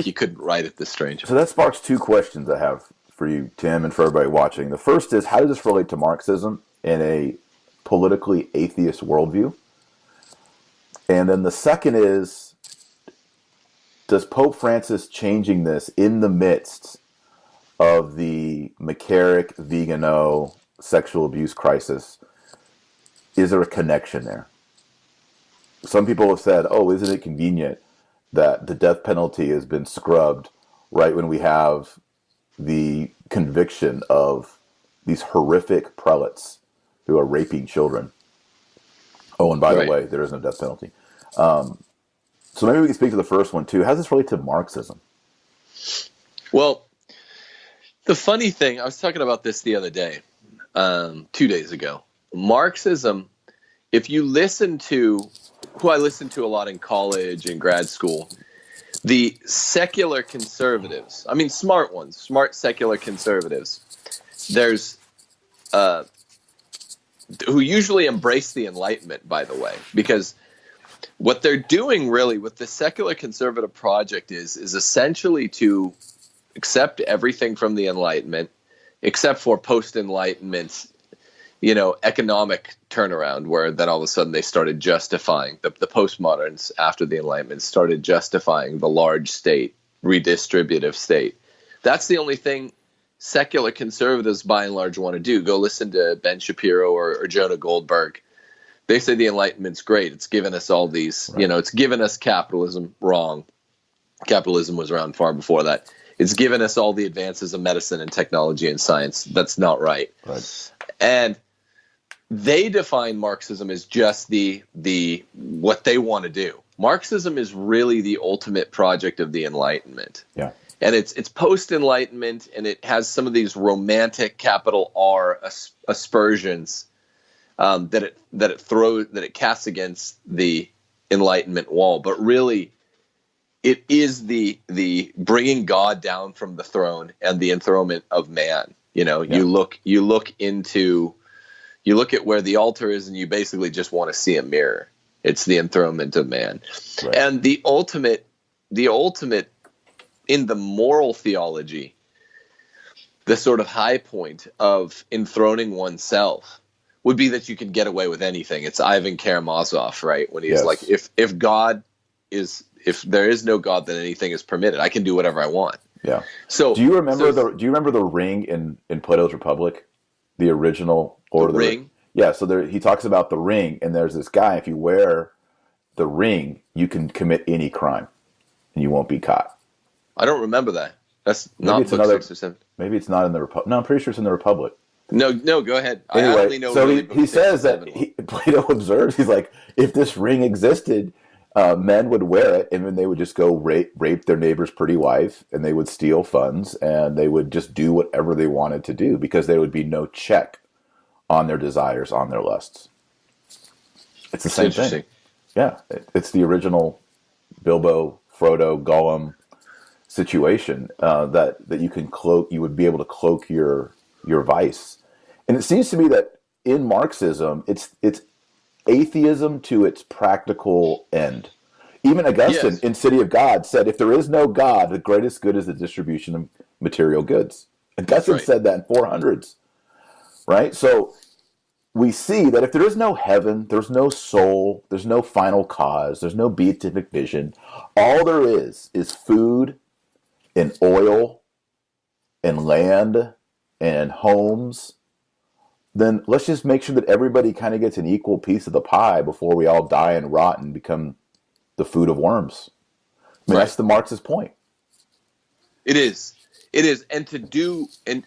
[SPEAKER 2] you couldn't write it this strange.
[SPEAKER 1] So that sparks 2 questions I have for you, Tim, and for everybody watching. The first is, how does this relate to Marxism in a politically atheist worldview? And then the second is, does Pope Francis changing this in the midst of the McCarrick, Vigano, sexual abuse crisis, is there a connection there? Some people have said, isn't it convenient that the death penalty has been scrubbed right when we have the conviction of these horrific prelates who are raping children? Oh, and by the way, there is no death penalty. So maybe we can speak to the first one too. How does this relate to Marxism?
[SPEAKER 2] Well, the funny thing, I was talking about this the other day, 2 days ago. Marxism, if you listen to who I listened to a lot in college and grad school, the secular conservatives, I mean smart ones, smart secular conservatives, there's who usually embrace the Enlightenment, by the way, because what they're doing really with the secular conservative project is essentially to accept everything from the Enlightenment, except for post-Enlightenment, economic turnaround, where then all of a sudden they started justifying, the postmoderns after the Enlightenment started justifying the large state, redistributive state. That's the only thing secular conservatives by and large want to do. Go listen to Ben Shapiro or Jonah Goldberg. They say the Enlightenment's great. It's given us all these, it's given us capitalism. Wrong. Capitalism was around far before that. It's given us all the advances of medicine and technology and science. That's not right. And they define Marxism as just the what they want to do. Marxism is really the ultimate project of the Enlightenment. Yeah. And it's post-Enlightenment, and it has some of these romantic capital R aspersions that it casts against the Enlightenment wall. But really, it is the bringing God down from the throne and the enthronement of man. You know,
[SPEAKER 1] Yeah.
[SPEAKER 2] you look at where the altar is, and you basically just want to see a mirror. It's the enthronement of man.
[SPEAKER 1] Right.
[SPEAKER 2] And the ultimate in the moral theology, the sort of high point of enthroning oneself would be that you can get away with anything. It's Ivan Karamazov, right? When he's
[SPEAKER 1] Yes.
[SPEAKER 2] like, if there is no God, then anything is permitted. I can do whatever I want.
[SPEAKER 1] Yeah.
[SPEAKER 2] So
[SPEAKER 1] Do you remember the ring in Plato's Republic, the original order?
[SPEAKER 2] The ring?
[SPEAKER 1] Yeah. So he talks about the ring, and there's this guy. If you wear the ring, you can commit any crime, and you won't be caught.
[SPEAKER 2] I don't remember that. That's
[SPEAKER 1] Maybe
[SPEAKER 2] not
[SPEAKER 1] it's
[SPEAKER 2] book
[SPEAKER 1] another-
[SPEAKER 2] 6 or 7.
[SPEAKER 1] Maybe it's not in the Republic. No, I'm pretty sure it's in the Republic.
[SPEAKER 2] No, go ahead.
[SPEAKER 1] Anyway,
[SPEAKER 2] I only know
[SPEAKER 1] so
[SPEAKER 2] really book
[SPEAKER 1] he
[SPEAKER 2] 6 or
[SPEAKER 1] says that
[SPEAKER 2] 7.
[SPEAKER 1] Plato observes. He's like, if this ring existed, men would wear it, and then they would just go rape their neighbor's pretty wife, and they would steal funds, and they would just do whatever they wanted to do because there would be no check on their desires, on their lusts. It's the same thing. Yeah, it's the original Bilbo, Frodo, Gollum situation that you can cloak. You would be able to cloak your vice, and it seems to me that in Marxism, it's atheism to its practical end. Even Augustine in City of God said, if there is no God, the greatest good is the distribution of material goods. Augustine said that in 400s, right? So we see that if there is no heaven, there's no soul, there's no final cause, there's no beatific vision. All there is food and oil and land and homes. Then let's just make sure that everybody kind of gets an equal piece of the pie before we all die and rot and become the food of worms. I mean, that's the Marxist point.
[SPEAKER 2] It is. And to do, and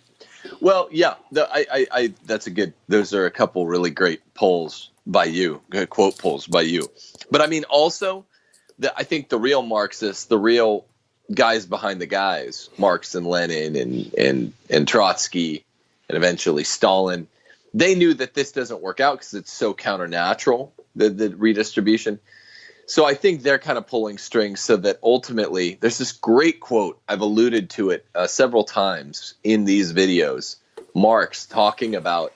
[SPEAKER 2] well, yeah, that's a good, those are a couple really great polls by you, good quote polls by you. But I mean, also, I think the real Marxists, the real guys behind the guys, Marx and Lenin and Trotsky and eventually Stalin, they knew that this doesn't work out because it's so counternatural, the redistribution. So I think they're kind of pulling strings so that ultimately there's this great quote. I've alluded to it several times in these videos. Marx talking about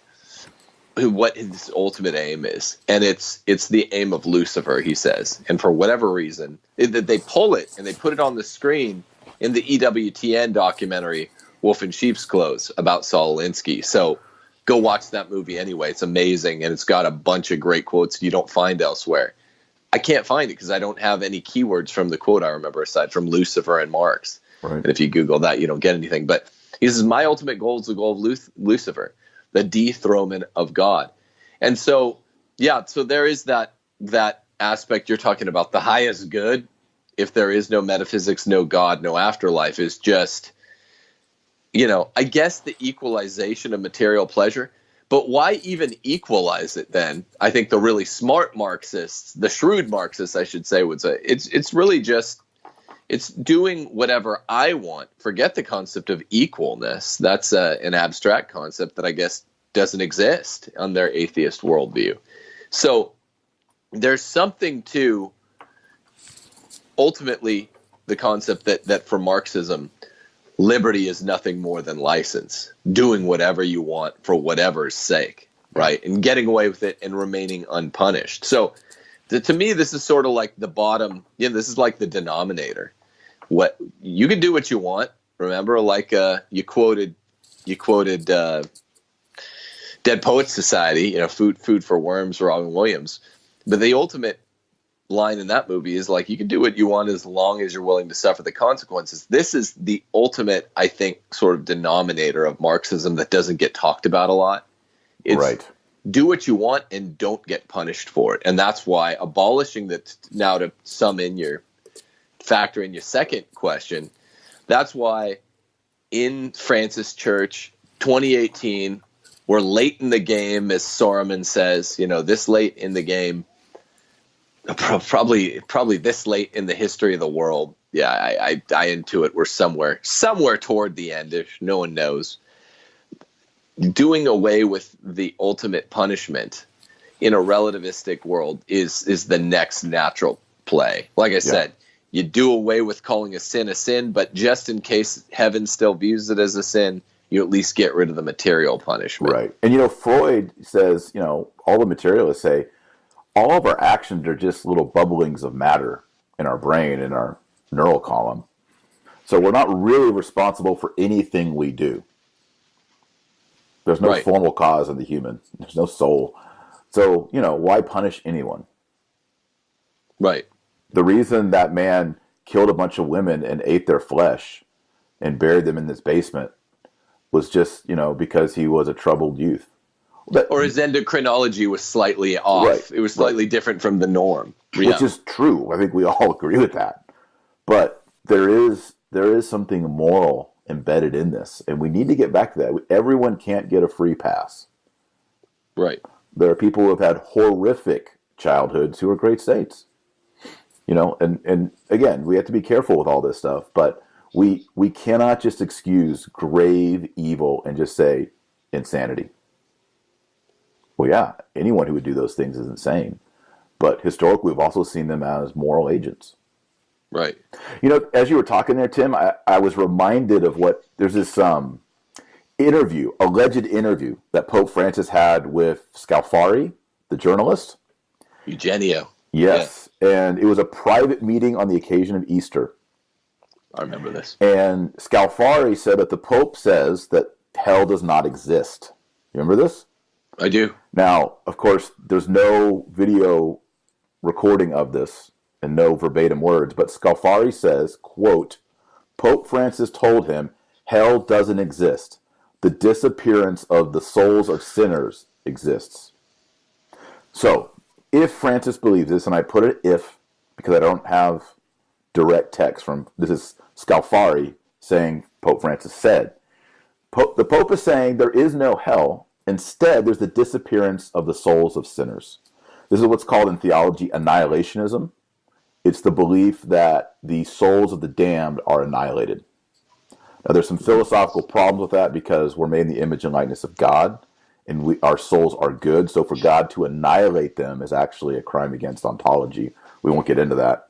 [SPEAKER 2] what his ultimate aim is. And it's the aim of Lucifer, he says. And for whatever reason, they pull it and they put it on the screen in the EWTN documentary, Wolf in Sheep's Clothes, about Saul Alinsky. So go watch that movie anyway. It's amazing. And it's got a bunch of great quotes you don't find elsewhere. I can't find it because I don't have any keywords from the quote I remember aside from Lucifer and Marx.
[SPEAKER 1] Right.
[SPEAKER 2] And if you Google that, you don't get anything. But he says, my ultimate goal is the goal of Lucifer, the dethronement of God. And so, yeah, so there is that aspect you're talking about. The highest good, if there is no metaphysics, no God, no afterlife, is just, I guess the equalization of material pleasure. But why even equalize it then? I think the really smart Marxists, the shrewd Marxists, I should say, would say it's really just it's doing whatever I want. Forget the concept of equalness. That's an abstract concept that I guess doesn't exist on their atheist worldview. So there's something to ultimately the concept that for Marxism, liberty is nothing more than license, doing whatever you want for whatever's sake, right? And getting away with it and remaining unpunished. So to me, this is sort of like the bottom, this is like the denominator. What you can do what you want. Remember, like you quoted Dead Poets Society, food for worms, Robin Williams. But the ultimate line in that movie is like, you can do what you want as long as you're willing to suffer the consequences. This is the ultimate, I think, sort of denominator of Marxism that doesn't get talked about a lot. It's
[SPEAKER 1] Right.
[SPEAKER 2] Do what you want and don't get punished for it. And that's why abolishing that, now to factor in your second question, that's why in Francis Church 2018, we're late in the game, as Soreman says, this late in the game, probably this late in the history of the world. Yeah, I intuit we're somewhere toward the end, if no one knows. Doing away with the ultimate punishment in a relativistic world is the next natural play. Like I said, you do away with calling a sin, but just in case heaven still views it as a sin, you at least get rid of the material punishment.
[SPEAKER 1] Right. And Freud says, all the materialists say all of our actions are just little bubblings of matter in our brain, in our neural column. So we're not really responsible for anything we do. There's no formal cause in the human. There's no soul. So, why punish anyone?
[SPEAKER 2] Right.
[SPEAKER 1] The reason that man killed a bunch of women and ate their flesh and buried them in this basement was just, because he was a troubled youth.
[SPEAKER 2] Or his endocrinology was slightly off.
[SPEAKER 1] Right,
[SPEAKER 2] it was slightly different from the norm.
[SPEAKER 1] Which is true. I think we all agree with that. But there is something moral embedded in this, and we need to get back to that. Everyone can't get a free pass.
[SPEAKER 2] Right.
[SPEAKER 1] There are people who have had horrific childhoods who are great saints. And again, we have to be careful with all this stuff, but we cannot just excuse grave evil and just say insanity. Well, yeah, anyone who would do those things is insane. But historically, we've also seen them as moral agents.
[SPEAKER 2] Right.
[SPEAKER 1] As you were talking there, Tim, I was reminded of there's this alleged interview that Pope Francis had with Scalfari, the journalist.
[SPEAKER 2] Eugenio.
[SPEAKER 1] Yes. Yeah. And it was a private meeting on the occasion of Easter.
[SPEAKER 2] I remember this.
[SPEAKER 1] And Scalfari said that the Pope says that hell does not exist. You remember this?
[SPEAKER 2] I do.
[SPEAKER 1] Now, of course, there's no video recording of this and no verbatim words, but Scalfari says, quote, Pope Francis told him, hell doesn't exist. The disappearance of the souls of sinners exists. So, if Francis believes this, and I put it if, because I don't have direct text this is Scalfari saying Pope Francis said. The Pope is saying there is no hell. Instead, there's the disappearance of the souls of sinners. This is what's called in theology annihilationism. It's the belief that the souls of the damned are annihilated. Now, there's some philosophical problems with that because we're made in the image and likeness of God, and our souls are good. So for God to annihilate them is actually a crime against ontology. We won't get into that.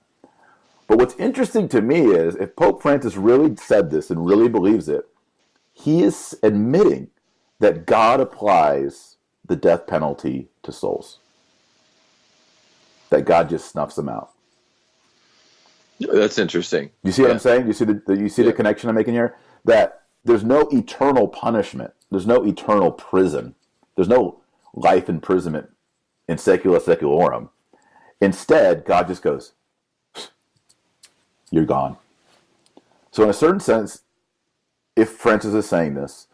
[SPEAKER 1] But what's interesting to me is if Pope Francis really said this and really believes it, he is admitting that God applies the death penalty to souls. That God just snuffs them out.
[SPEAKER 2] That's interesting.
[SPEAKER 1] You see what I'm saying? You see the connection I'm making here? That there's no eternal punishment. There's no eternal prison. There's no life imprisonment in secula seculorum. Instead, God just goes, you're gone. So in a certain sense, if Francis is saying this,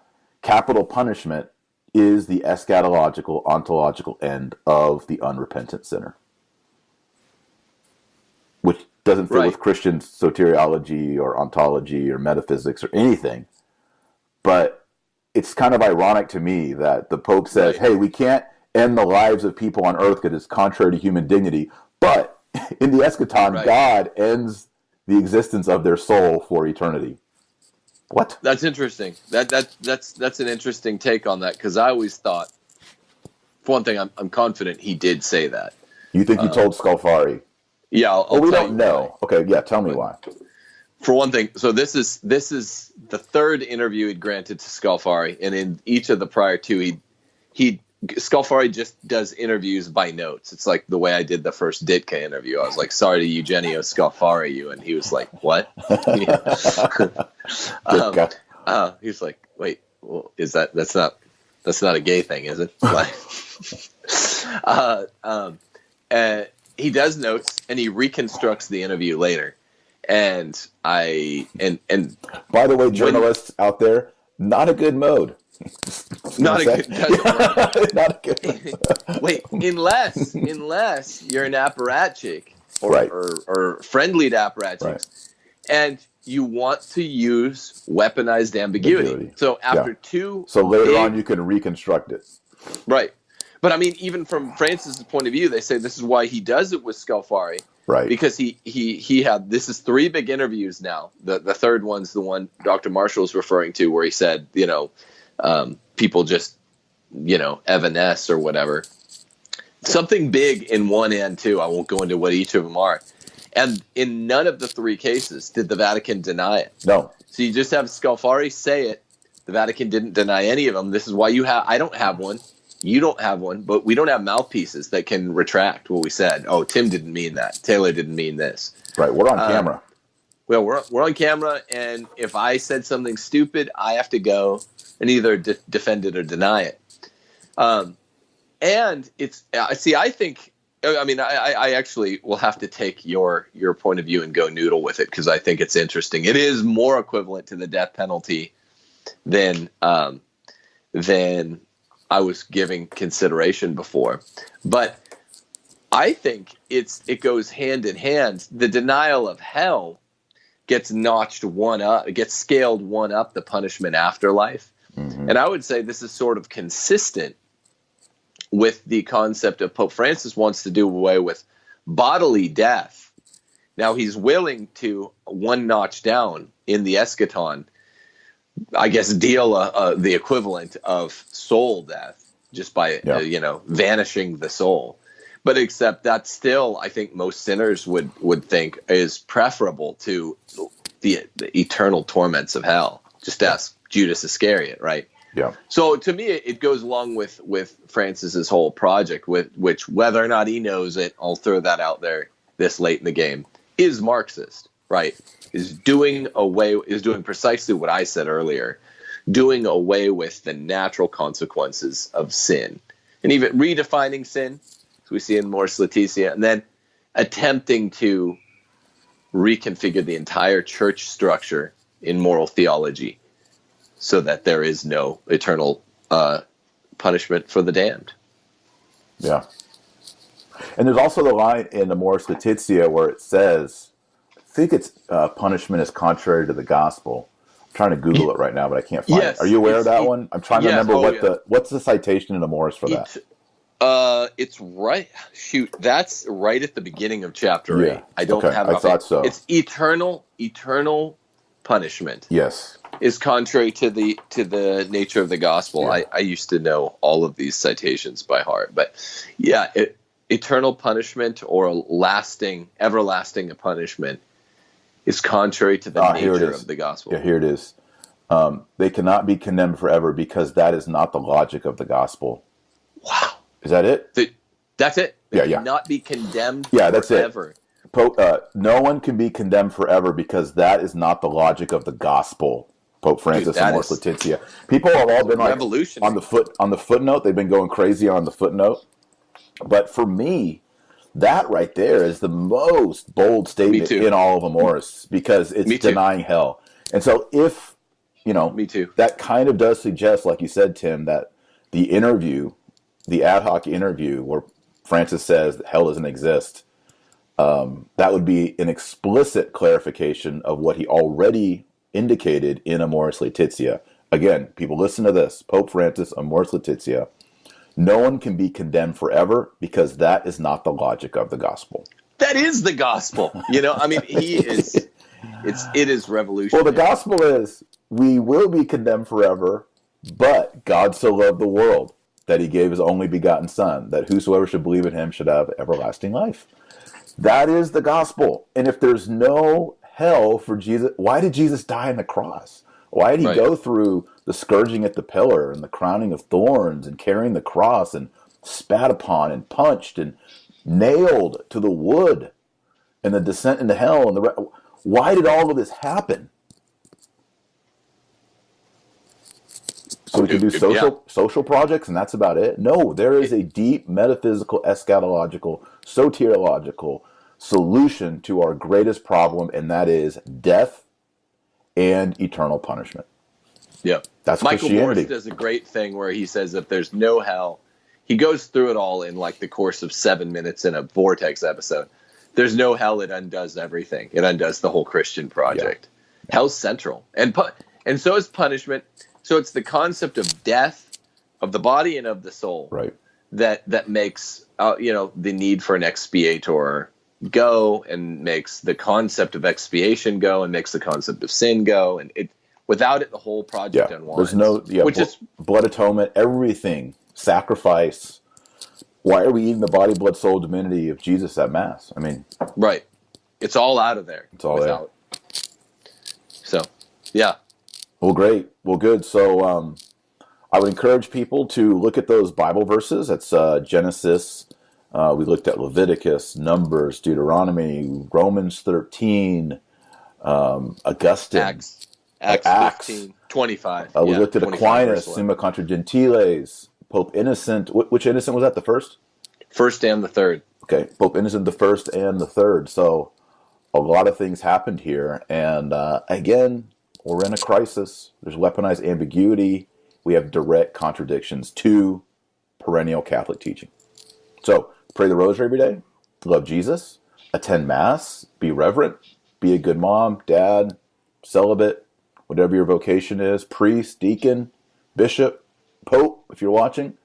[SPEAKER 1] capital punishment is the eschatological, ontological end of the unrepentant sinner. Which doesn't fit with Christian soteriology or ontology or metaphysics or anything. But it's kind of ironic to me that the Pope says, hey, we can't end the lives of people on earth because it's contrary to human dignity. But in the eschaton, God ends the existence of their soul for eternity. What?
[SPEAKER 2] That's interesting. That's an interesting take on that, because I always thought, for one thing, I'm confident he did say that.
[SPEAKER 1] You think he told Scalfari?
[SPEAKER 2] Yeah,
[SPEAKER 1] we don't know. Why. Okay, yeah, tell me why.
[SPEAKER 2] For one thing, so this is the third interview he'd granted to Scalfari, and in each of the prior two, Scalfari just does interviews by notes. It's like the way I did the first Ditka interview. I was like, sorry to Eugenio Scalfari you, and he was like, what? He was like, wait, well, that's not a gay thing, is it? And he does notes and he reconstructs the interview later. And by
[SPEAKER 1] the way, journalists out there, not a good mode.
[SPEAKER 2] Not a good.
[SPEAKER 1] Not a good.
[SPEAKER 2] Wait, unless you're an apparatchik or friendly apparatchiks, and you want to use weaponized ambiguity. So after two,
[SPEAKER 1] so later on you can reconstruct it.
[SPEAKER 2] Right, but I mean, even from Francis's point of view, they say this is why he does it with Scalfari.
[SPEAKER 1] Right.
[SPEAKER 2] Because he had, this is 3 big interviews now. The third one's the one Dr. Marshall's referring to, where he said, people just, evanesce or whatever. Something big in one and two. I won't go into what each of them are. And in none of the 3 cases did the Vatican deny it.
[SPEAKER 1] No.
[SPEAKER 2] So you just have Scalfari say it, The Vatican didn't deny any of them. This is why I don't have one. You don't have one, but we don't have mouthpieces that can retract what we said. Oh, Tim didn't mean that. Taylor didn't mean this.
[SPEAKER 1] Right. We're on camera.
[SPEAKER 2] Well, we're on camera, and if I said something stupid, I have to go and either defend it or deny it. And it's I think. I mean, I actually will have to take your point of view and go noodle with it, because I think it's interesting. It is more equivalent to the death penalty than I was giving consideration before. But I think it goes hand in hand. The denial of hell gets scaled one up the punishment afterlife. Mm-hmm. And I would say this is sort of consistent with the concept of Pope Francis wants to do away with bodily death. Now he's willing to one notch down in the eschaton, I guess, deal the equivalent of soul death just by vanishing the soul. But except that still, I think most sinners would think is preferable to the eternal torments of hell. Just ask Judas Iscariot, right?
[SPEAKER 1] Yeah.
[SPEAKER 2] So to me, it goes along with Francis's whole project, which whether or not he knows it, I'll throw that out there this late in the game, is Marxist, right? Is doing precisely what I said earlier, doing away with the natural consequences of sin, and even redefining sin, as we see in Mors Laetitia, and then attempting to reconfigure the entire church structure in moral theology, so that there is no eternal punishment for the damned.
[SPEAKER 1] Yeah. And there's also the line in the Mors Laetitia where it says, I think it's punishment is contrary to the gospel. I'm trying to Google it right now, but I can't find it. Are you aware of that one? I'm trying to remember what's the citation in the Mors for that?
[SPEAKER 2] It's right. Shoot, that's right at the beginning of chapter 8. I don't have it.
[SPEAKER 1] I thought so.
[SPEAKER 2] It's eternal punishment.
[SPEAKER 1] Yes.
[SPEAKER 2] Is contrary to the nature of the gospel. Yeah. I used to know all of these citations by heart, but yeah, eternal punishment or everlasting punishment is contrary to the nature of the gospel.
[SPEAKER 1] Yeah, here it is. They cannot be condemned forever because that is not the logic of the gospel.
[SPEAKER 2] Wow.
[SPEAKER 1] Is that it?
[SPEAKER 2] That's it. They
[SPEAKER 1] yeah.
[SPEAKER 2] cannot be condemned
[SPEAKER 1] that's
[SPEAKER 2] forever.
[SPEAKER 1] It. No one can be condemned forever because that is not the logic of the gospel. Pope Francis and Mors Laetitia. People have all been like on the footnote. They've been going crazy on the footnote. But for me, that right there is the most bold statement in all of Amoris, because it's denying hell. And so if,
[SPEAKER 2] Me too.
[SPEAKER 1] That kind of does suggest, like you said, Tim, that the ad hoc interview where Francis says that hell doesn't exist, that would be an explicit clarification of what he already indicated in Amoris Laetitia. Again, people listen to this. Pope Francis, Amoris Laetitia. No one can be condemned forever because that is not the logic of the gospel.
[SPEAKER 2] That is the gospel. It is revolutionary.
[SPEAKER 1] Well, the gospel is we will be condemned forever, but God so loved the world that he gave his only begotten son, that whosoever should believe in him should have everlasting life. That is the gospel. And if there's no hell for Jesus, why did Jesus die on the cross? Why did he go through the scourging at the pillar and the crowning of thorns and carrying the cross and spat upon and punched and nailed to the wood and the descent into hell? And why did all of this happen? So we can do social projects and that's about it? No, there is a deep metaphysical, eschatological, soteriological solution to our greatest problem, and that is death and eternal punishment.
[SPEAKER 2] Yeah.
[SPEAKER 1] That's
[SPEAKER 2] Michael
[SPEAKER 1] Christianity.
[SPEAKER 2] Morris does a great thing where he says if there's no hell, he goes through it all in like the course of 7 minutes in a Vortex episode. There's no hell, it undoes everything. It undoes the whole Christian project. Yeah. Hell's central. And so is punishment. So it's the concept of death, of the body and of the soul,
[SPEAKER 1] right,
[SPEAKER 2] that makes the need for an expiator go, and makes the concept of expiation go, and makes the concept of sin go, and without it the whole project unwinds.
[SPEAKER 1] There's no blood atonement, everything, sacrifice. Why are we eating the body, blood, soul, divinity of Jesus at Mass? I mean,
[SPEAKER 2] right, it's all out of there.
[SPEAKER 1] It's all out.
[SPEAKER 2] So, yeah.
[SPEAKER 1] Well, great. Well, good. So I would encourage people to look at those Bible verses. That's Genesis. We looked at Leviticus, Numbers, Deuteronomy, Romans 13, Augustine,
[SPEAKER 2] Acts
[SPEAKER 1] Acts.
[SPEAKER 2] 15:25.
[SPEAKER 1] We
[SPEAKER 2] Yeah,
[SPEAKER 1] looked at
[SPEAKER 2] 25 verse
[SPEAKER 1] Aquinas,
[SPEAKER 2] 11.
[SPEAKER 1] Summa Contra Gentiles, Pope Innocent. Which Innocent was that? The first?
[SPEAKER 2] First and the third.
[SPEAKER 1] Okay, Pope Innocent the first and the third. So a lot of things happened here. And again, we're in a crisis. There's weaponized ambiguity. We have direct contradictions to perennial Catholic teaching. So pray the rosary every day. Love Jesus. Attend Mass. Be reverent. Be a good mom, dad, celibate, whatever your vocation is. Priest, deacon, bishop, pope, if you're watching.